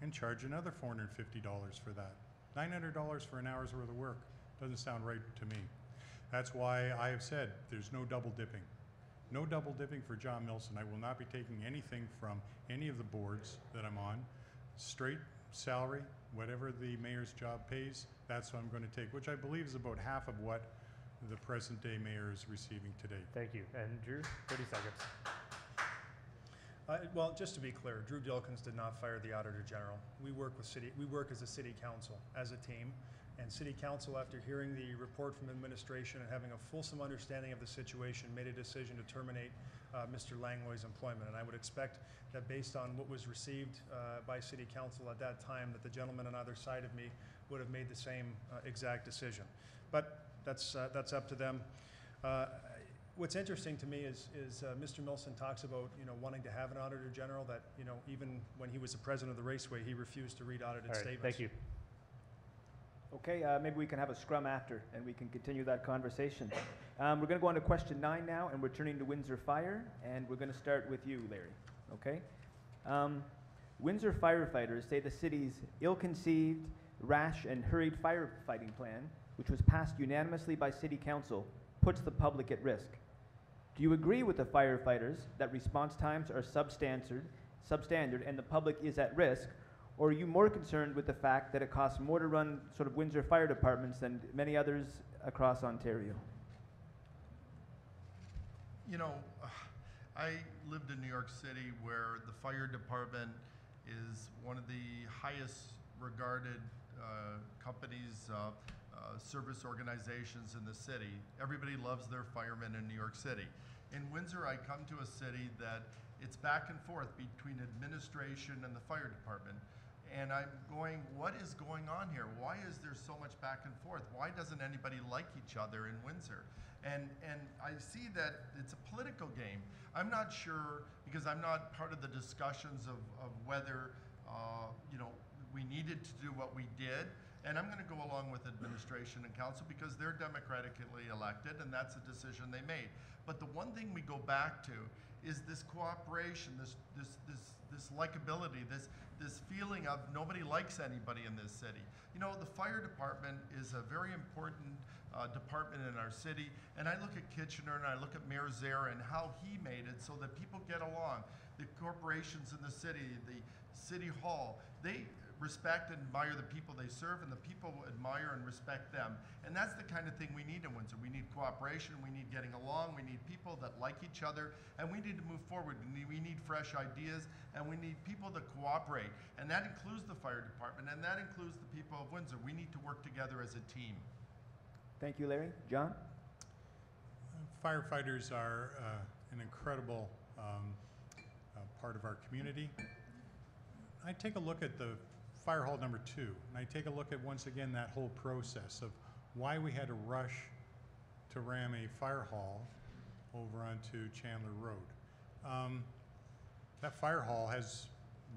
and charge another $450 for that. $900 for an hour's worth of work doesn't sound right to me. That's why I have said there's no double dipping. No double dipping for John Milson. I will not be taking anything from any of the boards that I'm on. Straight salary, whatever the mayor's job pays, that's what I'm going to take, which I believe is about half of what the present day mayor is receiving today. Thank you. And Drew, 30 seconds. Well, just to be clear, Drew Dilkins did not fire the Auditor General. We work as a city council, as a team, and City Council, after hearing the report from administration and having a fulsome understanding of the situation, made a decision to terminate Mr. Langlois' employment. And I would expect that based on what was received by City Council at that time, that the gentleman on either side of me would have made the same exact decision. But that's up to them. What's interesting to me is Mr. Milson talks about wanting to have an Auditor General that even when he was the president of the Raceway, he refused to read audited statements. Thank you. Okay, maybe we can have a scrum after, and we can continue that conversation. We're going to go on to question 9 now, and we're turning to Windsor Fire, and we're going to start with you, Larry. Okay? Windsor firefighters say the city's ill-conceived, rash, and hurried firefighting plan, which was passed unanimously by City Council, puts the public at risk. Do you agree with the firefighters that response times are substandard and the public is at risk, Or are you more concerned with the fact that it costs more to run sort of Windsor fire departments than many others across Ontario? You know, I lived in New York City where the fire department is one of the highest regarded companies, service organizations in the city. Everybody loves their firemen in New York City. In Windsor, I come to a city that it's back and forth between administration and the fire department. And I'm going, what is going on here? Why is there so much back and forth? Why doesn't anybody like each other in Windsor? And I see that it's a political game. I'm not sure, because I'm not part of the discussions of whether, you know, we needed to do what we did. And I'm going to go along with administration and council because they're democratically elected and that's a decision they made. But the one thing we go back to is this cooperation, this likability, this feeling of nobody likes anybody in this city. You know, the fire department is a very important department in our city, and I look at Kitchener and I look at Mayor Zare and how he made it so that people get along. The corporations in the city, the city hall, they respect and admire the people they serve, and the people admire and respect them. And that's the kind of thing we need in Windsor. We need cooperation, we need getting along, we need people that like each other, and we need to move forward. We need fresh ideas, and we need people that cooperate. And that includes the fire department, and that includes the people of Windsor. We need to work together as a team. Thank you, Larry. John? Firefighters are an incredible part of our community. I take a look at the fire hall number 2, and I take a look at, once again, that whole process of why we had to rush to ram a fire hall over onto Chandler Road. That fire hall has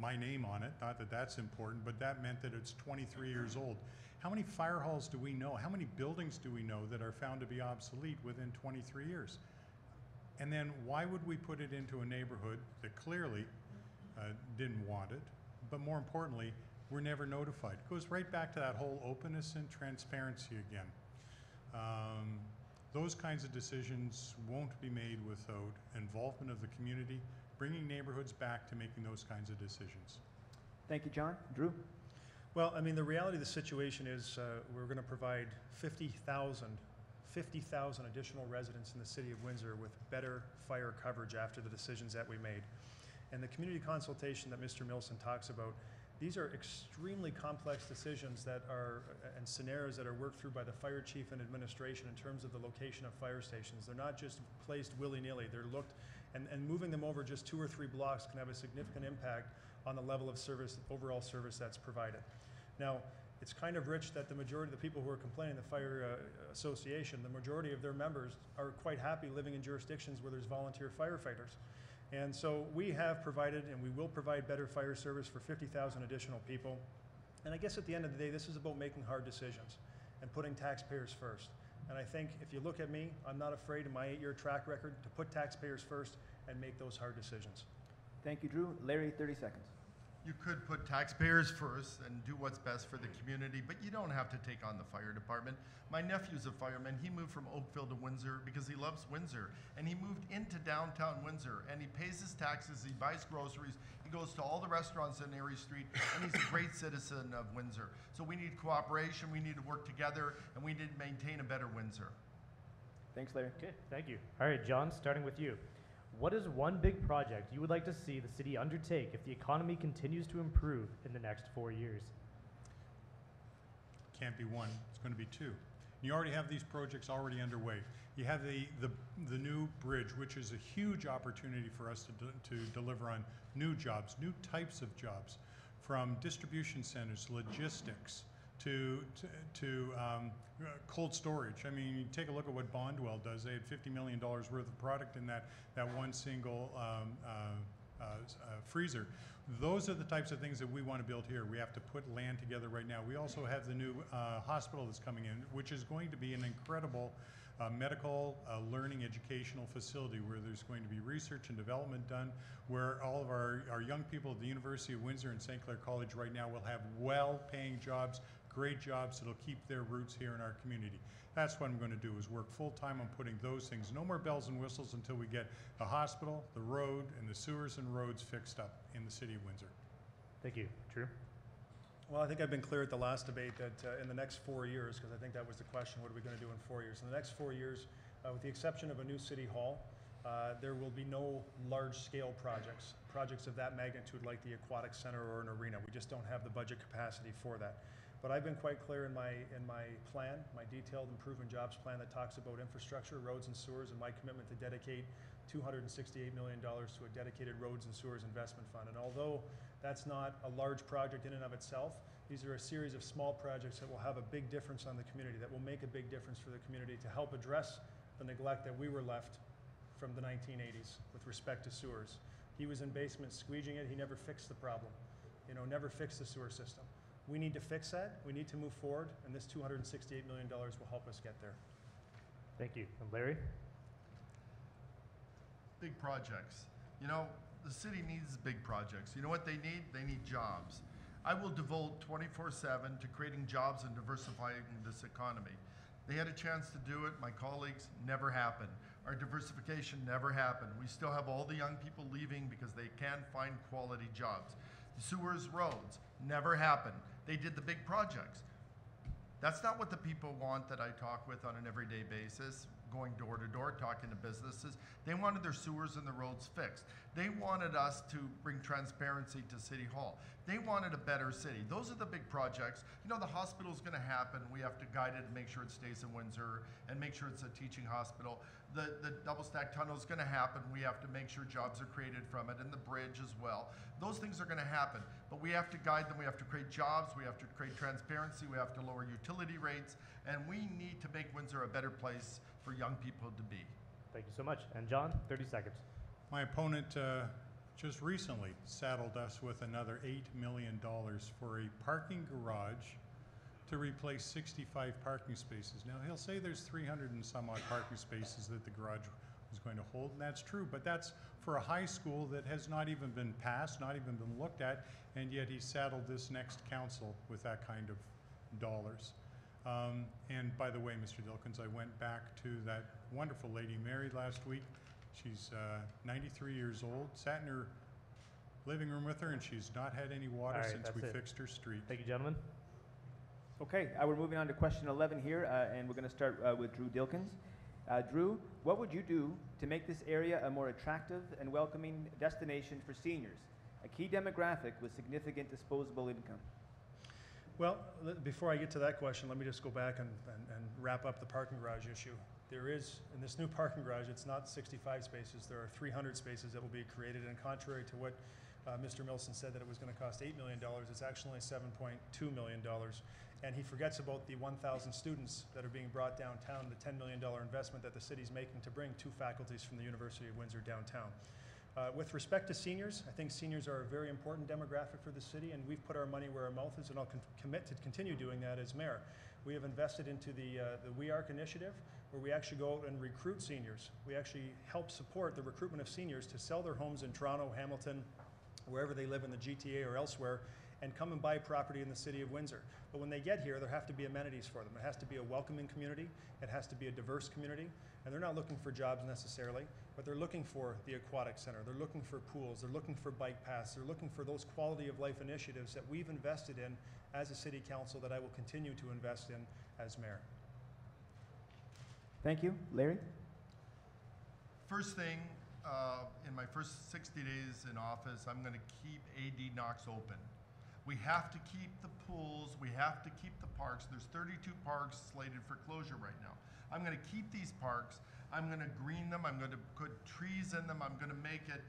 my name on it, not that that's important, but that meant that it's 23 years old. How many fire halls do we know? How many buildings do we know that are found to be obsolete within 23 years? And then why would we put it into a neighborhood that clearly didn't want it, but more importantly, we're never notified? It goes right back to that whole openness and transparency again. Those kinds of decisions won't be made without involvement of the community, bringing neighborhoods back to making those kinds of decisions. Thank you, John. Drew? Well, I mean, the reality of the situation is we're going to provide 50,000 additional residents in the city of Windsor with better fire coverage after the decisions that we made. And the community consultation that Mr. Milson talks about, these are extremely complex decisions that are, and scenarios that are worked through by the fire chief and administration in terms of the location of fire stations. They're not just placed willy-nilly. They're looked, and moving them over just 2 or 3 blocks can have a significant impact on the level of service, overall service that's provided. Now, it's kind of rich that the majority of the people who are complaining, the fire association, the majority of their members are quite happy living in jurisdictions where there's volunteer firefighters. And so we have provided, and we will provide better fire service for 50,000 additional people. And I guess at the end of the day, this is about making hard decisions and putting taxpayers first. And I think if you look at me, I'm not afraid in my 8-year track record to put taxpayers first and make those hard decisions. Thank you, Drew. Larry, 30 seconds. You could put taxpayers first and do what's best for the community, but you don't have to take on the fire department. My nephew's a fireman. He moved from Oakville to Windsor because he loves Windsor. And he moved into downtown Windsor, and he pays his taxes, he buys groceries, he goes to all the restaurants on Erie Street, and he's a great citizen of Windsor. So we need cooperation, we need to work together, and we need to maintain a better Windsor. Thanks, Larry. Okay, thank you. All right, John, starting with you. What is one big project you would like to see the city undertake if the economy continues to improve in the next 4 years? Can't be one, it's going to be 2. You already have these projects already underway. You have the new bridge, which is a huge opportunity for us to deliver on new jobs, new types of jobs, from distribution centers, logistics, to cold storage. I mean, you take a look at what Bondwell does. They had $50 million worth of product in that one single freezer. Those are the types of things that we want to build here. We have to put land together right now. We also have the new hospital that's coming in, which is going to be an incredible medical learning educational facility where there's going to be research and development done, where all of our young people at the University of Windsor and St. Clair College right now will have well-paying jobs, great jobs that'll keep their roots here in our community. That's what I'm going to do, is work full-time on putting those things. No more bells and whistles until we get the hospital, the road, and the sewers and roads fixed up in the city of Windsor. Thank you. Drew? Well, I think I've been clear at the last debate that in the next 4 years, because I think that was the question, what are we going to do in 4 years? In the next 4 years, with the exception of a new city hall, there will be no large-scale projects of that magnitude like the aquatic center or an arena. We just don't have the budget capacity for that. But I've been quite clear in my plan, my detailed improvement jobs plan that talks about infrastructure, roads and sewers, and my commitment to dedicate $268 million to a dedicated roads and sewers investment fund. And although that's not a large project in and of itself, these are a series of small projects that will have a big difference on the community, that will make a big difference for the community to help address the neglect that we were left from the 1980s with respect to sewers. He was in basements squeegeeing it. He never fixed the problem, never fixed the sewer system. We need to fix that. We need to move forward, and this $268 million will help us get there. Thank you. And Larry? Big projects. The city needs big projects. You know what they need? They need jobs. I will devote 24/7 to creating jobs and diversifying this economy. They had a chance to do it. My colleagues, never happened. Our diversification never happened. We still have all the young people leaving because they can't find quality jobs. The sewers, roads, never happened. They did the big projects. That's not what the people want that I talk with on an everyday basis, going door to door, talking to businesses. They wanted their sewers and the roads fixed. They wanted us to bring transparency to City Hall. They wanted a better city. Those are the big projects. The hospital's gonna happen. We have to guide it and make sure it stays in Windsor and make sure it's a teaching hospital. The double stack tunnel is gonna happen. We have to make sure jobs are created from it, and the bridge as well. Those things are gonna happen, but we have to guide them. We have to create jobs. We have to create transparency. We have to lower utility rates, and we need to make Windsor a better place for young people to be. Thank you so much. And John, 30 seconds. My opponent just recently saddled us with another $8 million for a parking garage to replace 65 parking spaces. Now, he'll say there's 300 and some odd parking spaces that the garage was going to hold, and that's true, but that's for a high school that has not even been passed, not even been looked at, and yet he saddled this next council with that kind of dollars. And by the way, Mr. Dilkins, I went back to that wonderful lady married last week. She's 93 years old, sat in her living room with her, and she's not had any water since we fixed her street. Thank you, gentlemen. Okay, we're moving on to question 11 here, and we're going to start with Drew Dilkins. Drew, what would you do to make this area a more attractive and welcoming destination for seniors, a key demographic with significant disposable income? Well, before I get to that question, let me just go back and wrap up the parking garage issue. There is, in this new parking garage, it's not 65 spaces. There are 300 spaces that will be created, and contrary to what Mr. Milson said that it was going to cost $8 million, it's actually only $7.2 million. And he forgets about the 1,000 students that are being brought downtown, the $10 million investment that the city's making to bring 2 faculties from the University of Windsor downtown. With respect to seniors, I think seniors are a very important demographic for the city, and we've put our money where our mouth is, and I'll commit to continue doing that as mayor. We have invested into the We Arc initiative, where we actually go out and recruit seniors. We actually help support the recruitment of seniors to sell their homes in Toronto, Hamilton, wherever they live in the GTA or elsewhere, and come and buy property in the city of Windsor. But when they get here, there have to be amenities for them. It has to be a welcoming community. It has to be a diverse community. And they're not looking for jobs necessarily, but they're looking for the aquatic center. They're looking for pools. They're looking for bike paths. They're looking for those quality of life initiatives that we've invested in as a city council, that I will continue to invest in as mayor. Thank you. Larry? First thing, in my first 60 days in office, I'm going to keep AD Knox open. We have to keep the pools, we have to keep the parks. There's 32 parks slated for closure right now. I'm going to keep these parks. I'm going to green them. I'm going to put trees in them. I'm going to make it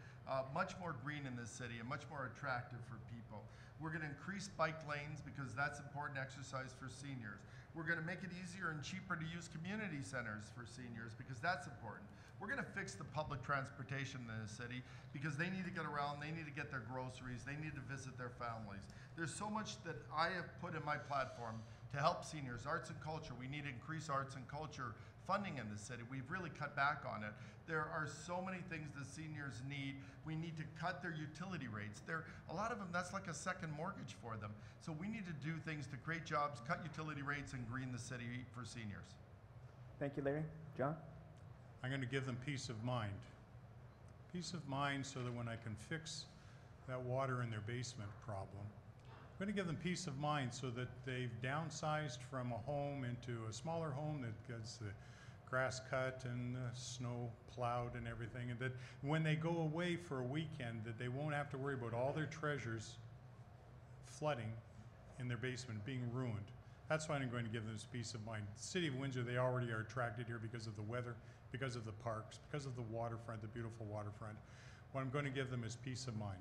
much more green in this city and much more attractive for people. We're going to increase bike lanes because that's important exercise for seniors. We're going to make it easier and cheaper to use community centers for seniors because that's important. We're going to fix the public transportation in the city because they need to get around, they need to get their groceries, they need to visit their families. There's so much that I have put in my platform to help seniors. Arts and culture, we need to increase arts and culture funding in the city. We've really cut back on it. There are so many things that seniors need. We need to cut their utility rates. A lot of them, that's like a second mortgage for them. So we need to do things to create jobs, cut utility rates, and green the city for seniors. Thank you, Larry. John? I'm going to give them peace of mind. Peace of mind so that when I can fix that water in their basement problem, We're going to give them peace of mind so that they've downsized from a home into a smaller home that gets the grass cut and snow plowed and everything, and that when they go away for a weekend, that they won't have to worry about all their treasures flooding in their basement, being ruined. That's why I'm going to give them this peace of mind. The City of Windsor, they already are attracted here because of the weather, because of the parks, because of the waterfront, the beautiful waterfront. What I'm going to give them is peace of mind.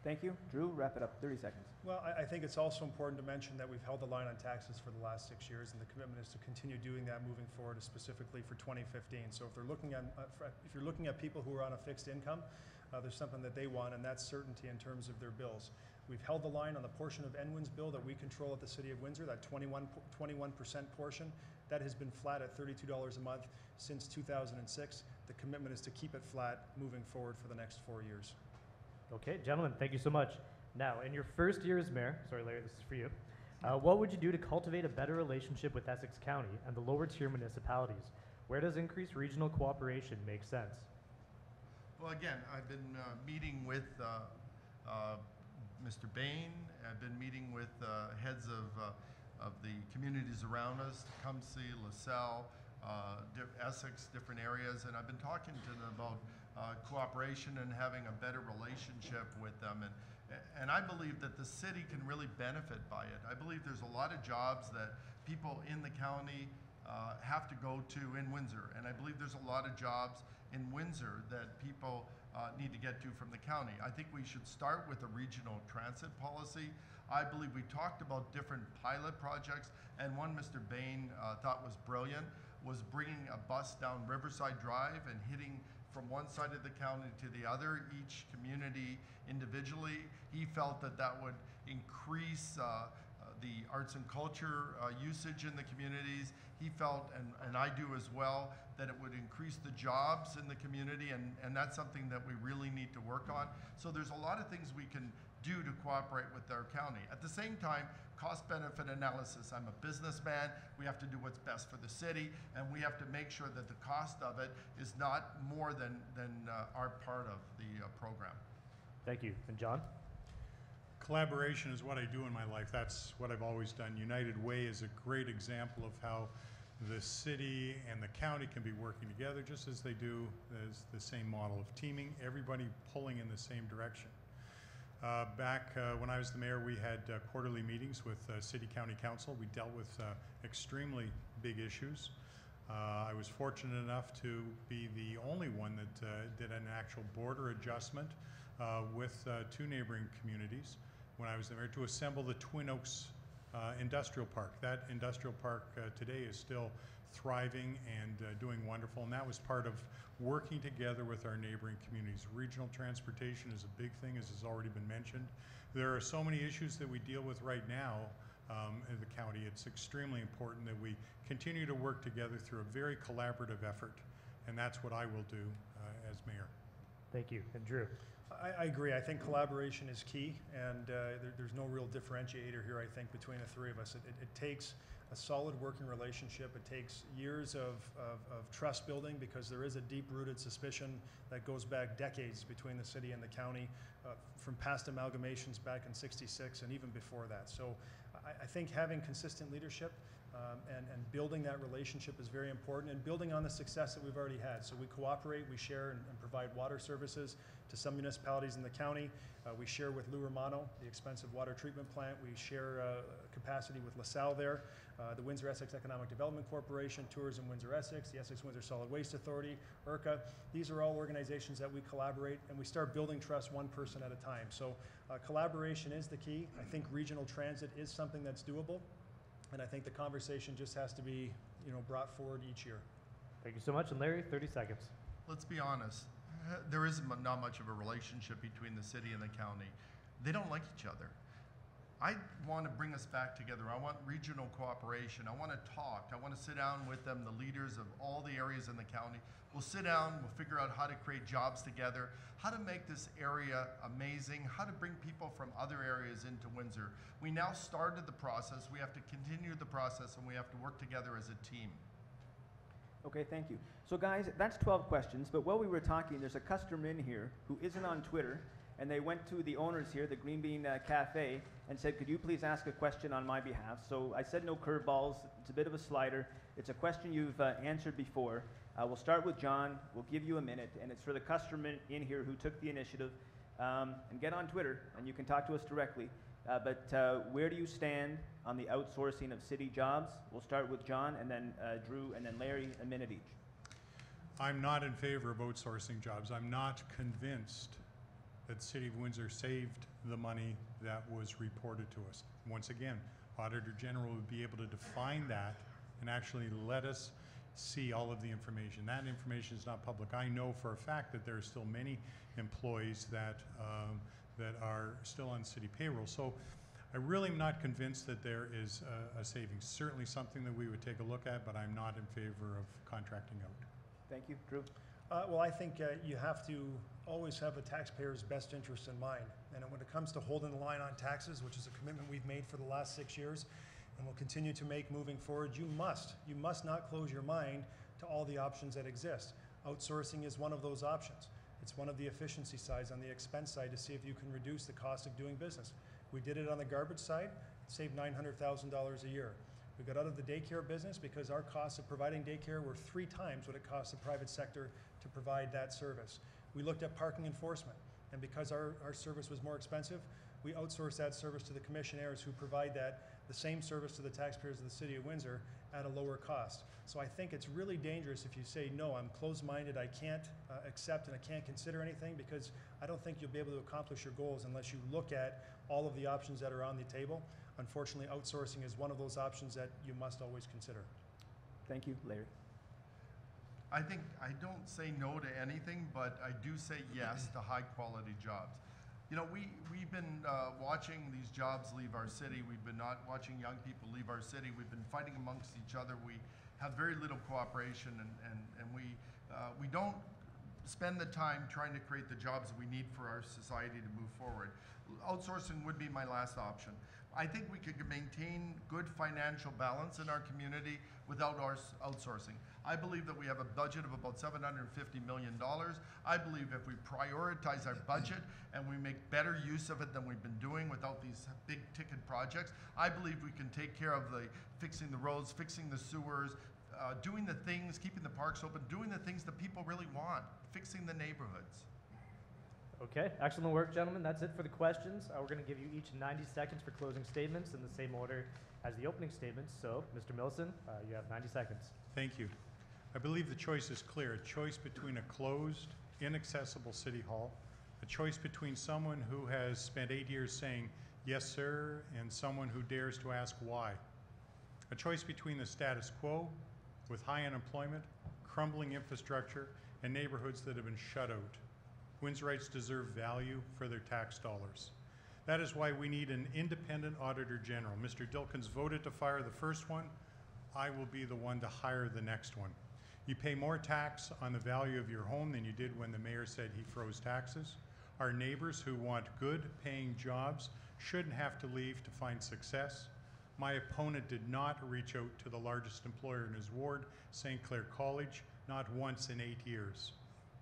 Thank you. Drew, wrap it up, 30 seconds. Well, I think it's also important to mention that we've held the line on taxes for the last 6 years, and the commitment is to continue doing that moving forward, specifically for 2015. So if they're looking at, if you're looking at people who are on a fixed income, there's something that they want, and that's certainty in terms of their bills. We've held the line on the portion of Enwin's bill that we control at the City of Windsor, that 21% portion. That has been flat at $32 a month since 2006. The commitment is to keep it flat moving forward for the next 4 years. Okay, gentlemen, thank you so much. Now, in your first year as mayor, sorry Larry, this is for you, what would you do to cultivate a better relationship with Essex County and the lower tier municipalities? Where does increased regional cooperation make sense? Well, again, I've been meeting with Mr. Bain. I've been meeting with heads of the communities around us, Tecumseh, LaSalle, Essex, different areas, and I've been talking to them about cooperation and having a better relationship with them. And I believe that the city can really benefit by it. I believe there's a lot of jobs that people in the county have to go to in Windsor, and I believe there's a lot of jobs in Windsor that people need to get to from the county. I think we should start with a regional transit policy. I believe we talked about different pilot projects, and one Mr. Bain thought was brilliant was bringing a bus down Riverside Drive and hitting from one side of the county to the other, each community individually. He felt that that would increase the arts and culture usage in the communities. He felt, and I do as well, that it would increase the jobs in the community, and that's something that we really need to work on. So there's a lot of things we can do to cooperate with our county. At the same time, cost-benefit analysis. I'm a businessman. We have to do what's best for the city, and we have to make sure that the cost of it is not more than our part of the program. Thank you. And John? Collaboration is what I do in my life. That's what I've always done. United Way is a great example of how the city and the county can be working together, just as they do as the same model of teaming, everybody pulling in the same direction. Back when I was the mayor, we had quarterly meetings with City County Council. We dealt with extremely big issues. I was fortunate enough to be the only one that did an actual border adjustment with two neighboring communities when I was the mayor to assemble the Twin Oaks Industrial Park. That industrial park today is still thriving and doing wonderful, and that was part of working together with our neighboring communities. Regional transportation is a big thing, as has already been mentioned. There are so many issues that we deal with right now in the county. It's extremely important that we continue to work together through a very collaborative effort, and that's what I will do as mayor. Thank you. And Drew? I agree. I think collaboration is key, and there's no real differentiator here, I think, between the three of us. It takes a solid working relationship. It takes years of trust building, because there is a deep-rooted suspicion that goes back decades between the city and the county, from past amalgamations back in '66 and even before that. So I think having consistent leadership and building that relationship is very important, and building on the success that we've already had. So we cooperate, we share and provide water services to some municipalities in the county. We share with Lou Romano, the expensive water treatment plant. We share capacity with LaSalle there, the Windsor Essex Economic Development Corporation, Tourism Windsor Essex, the Essex Windsor Solid Waste Authority, IRCA. These are all organizations that we collaborate, and we start building trust one person at a time. So collaboration is the key. I think regional transit is something that's doable, and I think the conversation just has to be, brought forward each year. Thank you so much. And Larry, 30 seconds. Let's be honest. There is not much of a relationship between the city and the county. They don't like each other. I want to bring us back together. I want regional cooperation. I want to talk. I want to sit down with them, the leaders of all the areas in the county. We'll sit down, we'll figure out how to create jobs together, how to make this area amazing, how to bring people from other areas into Windsor. We now started the process. We have to continue the process, and we have to work together as a team. Okay, thank you. So guys, that's 12 questions, but while we were talking, there's a customer in here who isn't on Twitter, and they went to the owners here, the Green Bean Cafe, and said, could you please ask a question on my behalf? So I said no curveballs. It's a bit of a slider. It's a question you've answered before. We'll start with John. We'll give you a minute, and it's for the customer in here who took the initiative. And get on Twitter, and you can talk to us directly. But where do you stand on the outsourcing of city jobs? We'll start with John, and then Drew, and then Larry, a minute each. I'm not in favor of outsourcing jobs. I'm not convinced that the City of Windsor saved the money that was reported to us. Once again, Auditor General would be able to define that and actually let us see all of the information. That information is not public. I know for a fact that there are still many employees that are still on city payroll. So I really am not convinced that there is a savings. Certainly something that we would take a look at, but I'm not in favor of contracting out. Thank you. Drew? Well, I think you have to always have the taxpayer's best interest in mind. And when it comes to holding the line on taxes, which is a commitment we've made for the last 6 years, and will continue to make moving forward, you must not close your mind to all the options that exist. Outsourcing is one of those options. It's one of the efficiency sides on the expense side to see if you can reduce the cost of doing business. We did it on the garbage side, saved $900,000 a year. We got out of the daycare business because our costs of providing daycare were 3 times what it costs the private sector to provide that service. We looked at parking enforcement, and because our service was more expensive, we outsourced that service to the commissionaires who provide the same service to the taxpayers of the City of Windsor at a lower cost. So I think it's really dangerous if you say, no, I'm closed-minded, I can't accept and I can't consider anything, because I don't think you'll be able to accomplish your goals unless you look at all of the options that are on the table. Unfortunately, outsourcing is one of those options that you must always consider. Thank you. Larry? I think I don't say no to anything, but I do say yes to high-quality jobs. You know, we've been watching these jobs leave our city. We've been not watching young people leave our city. We've been fighting amongst each other. We have very little cooperation, and we don't spend the time trying to create the jobs that we need for our society to move forward. Outsourcing would be my last option. I think we could maintain good financial balance in our community without our outsourcing. I believe that we have a budget of about $750 million. I believe if we prioritize our budget and we make better use of it than we've been doing without these big ticket projects, I believe we can take care of fixing the roads, fixing the sewers, doing the things, keeping the parks open, doing the things that people really want, fixing the neighborhoods. Okay, excellent work, gentlemen. That's it for the questions. We're going to give you each 90 seconds for closing statements in the same order as the opening statements. So, Mr. Milson, you have 90 seconds. Thank you. I believe the choice is clear. A choice between a closed, inaccessible city hall, a choice between someone who has spent 8 years saying, yes, sir, and someone who dares to ask why. A choice between the status quo with high unemployment, crumbling infrastructure, and neighborhoods that have been shut out. Windsorites deserve value for their tax dollars. That is why we need an independent Auditor General. Mr. Dilkins voted to fire the first one. I will be the one to hire the next one. You pay more tax on the value of your home than you did when the mayor said he froze taxes. Our neighbors who want good paying jobs shouldn't have to leave to find success. My opponent did not reach out to the largest employer in his ward, St. Clair College, not once in 8 years.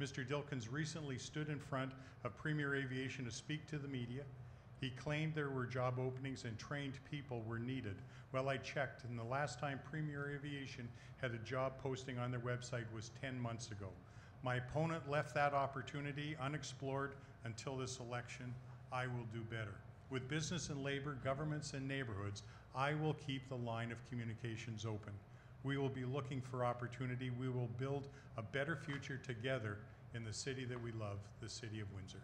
Mr. Dilkins recently stood in front of Premier Aviation to speak to the media. He claimed there were job openings and trained people were needed. Well, I checked, and the last time Premier Aviation had a job posting on their website was 10 months ago. My opponent left that opportunity unexplored until this election. I will do better. With business and labor, governments and neighborhoods, I will keep the line of communications open. We will be looking for opportunity. We will build a better future together in the city that we love, the City of Windsor.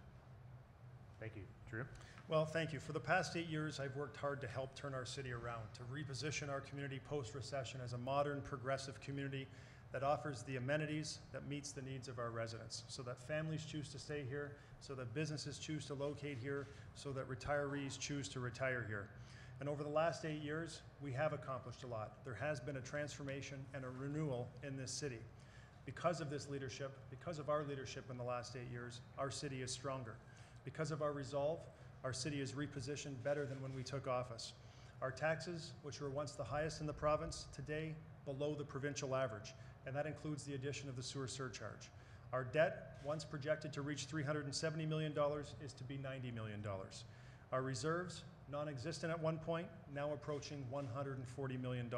Thank you. Drew? Well, thank you. For the past 8 years, I've worked hard to help turn our city around, to reposition our community post-recession as a modern, progressive community that offers the amenities that meets the needs of our residents, so that families choose to stay here, so that businesses choose to locate here, so that retirees choose to retire here. And over the last 8 years, we have accomplished a lot. There has been a transformation and a renewal in this city. Because of this leadership, because of our leadership in the last 8 years, our city is stronger. Because of our resolve, our city is repositioned better than when we took office. Our taxes, which were once the highest in the province, today below the provincial average, and that includes the addition of the sewer surcharge. Our debt, once projected to reach $370 million, is to be $90 million. Our reserves, non-existent at one point, now approaching $140 million.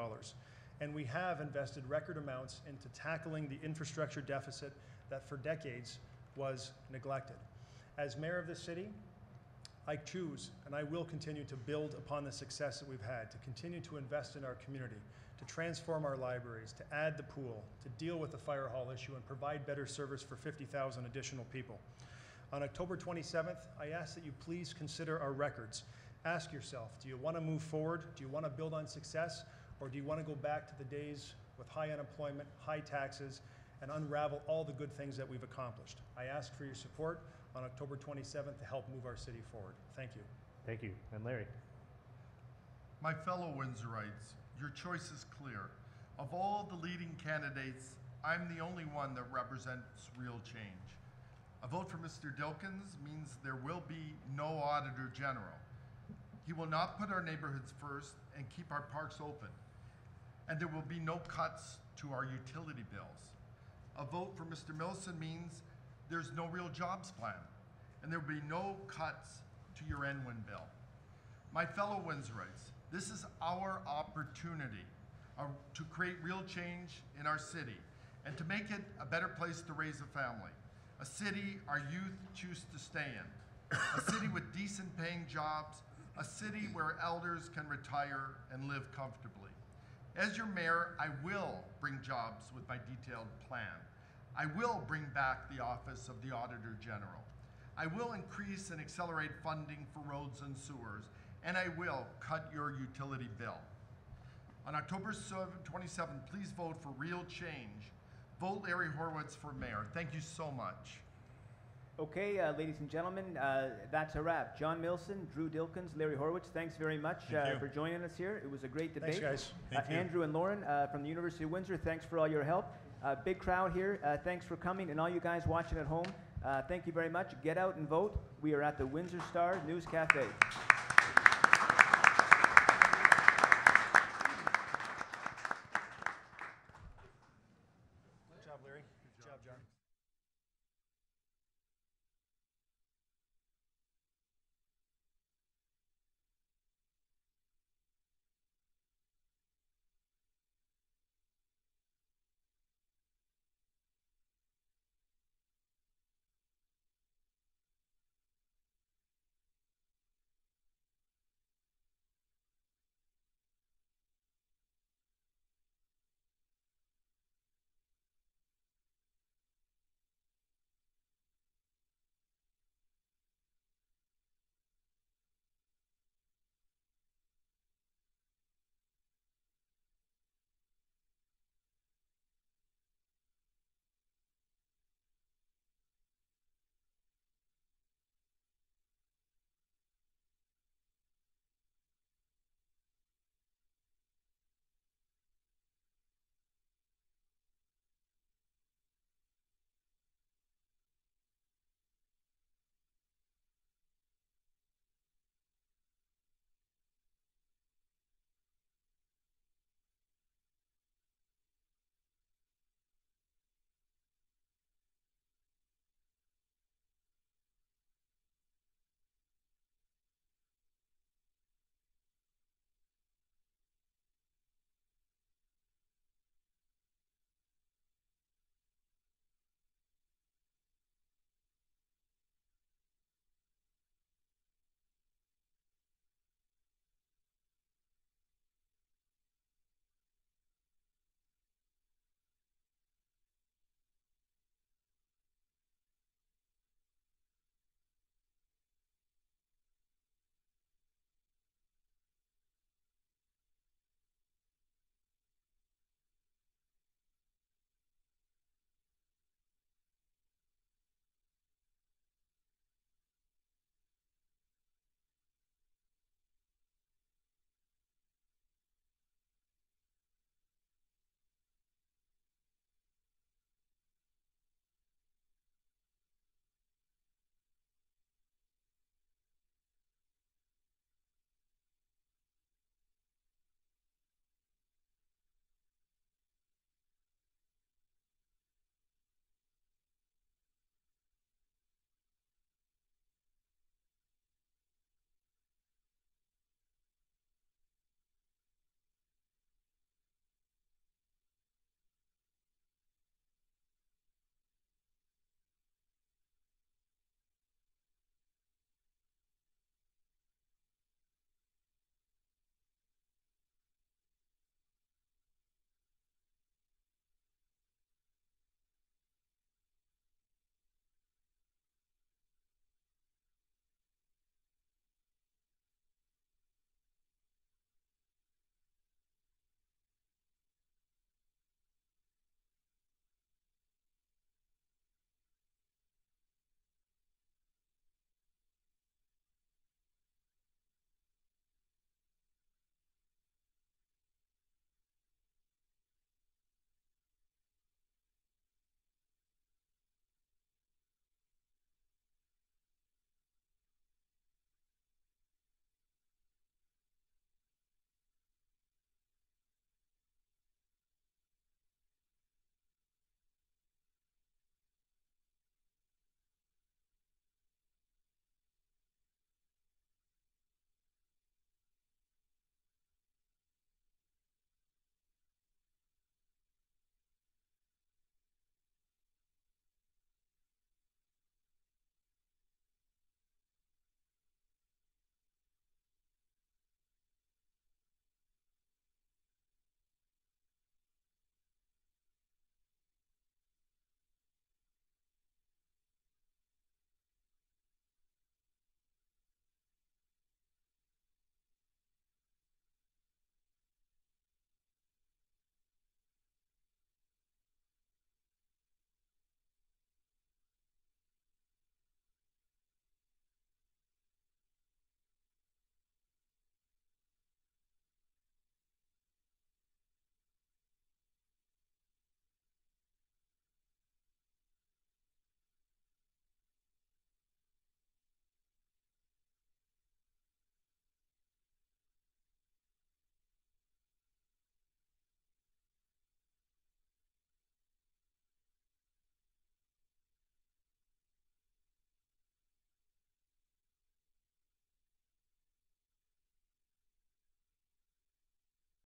And we have invested record amounts into tackling the infrastructure deficit that for decades was neglected. As mayor of this city, I choose and I will continue to build upon the success that we've had, to continue to invest in our community, to transform our libraries, to add the pool, to deal with the fire hall issue and provide better service for 50,000 additional people. On October 27th, I ask that you please consider our records. Ask yourself, do you want to move forward? Do you want to build on success? Or do you want to go back to the days with high unemployment, high taxes, and unravel all the good things that we've accomplished? I ask for your support on October 27th to help move our city forward. Thank you. Thank you. And Larry? My fellow Windsorites, your choice is clear. Of all the leading candidates, I'm the only one that represents real change. A vote for Mr. Dilkens means there will be no Auditor General. He will not put our neighborhoods first and keep our parks open. And there will be no cuts to our utility bills. A vote for Mr. Milson means there's no real jobs plan, and there will be no cuts to your NWIN bill. My fellow Windsorites, this is our opportunity to create real change in our city and to make it a better place to raise a family. A city our youth choose to stay in. A city with decent paying jobs. A city where elders can retire and live comfortably. As your mayor, I will bring jobs with my detailed plan. I will bring back the office of the Auditor General. I will increase and accelerate funding for roads and sewers, and I will cut your utility bill. On October 27th, please vote for real change. Vote Larry Horowitz for mayor. Thank you so much. Okay, ladies and gentlemen, that's a wrap. John Milson, Drew Dilkens, Larry Horowitz, thanks very much for joining us here. It was a great debate. Thanks, guys. Thank you. Andrew and Lauren from the University of Windsor, thanks for all your help. Big crowd here. Thanks for coming. And all you guys watching at home, thank you very much. Get out and vote. We are at the Windsor Star News Cafe.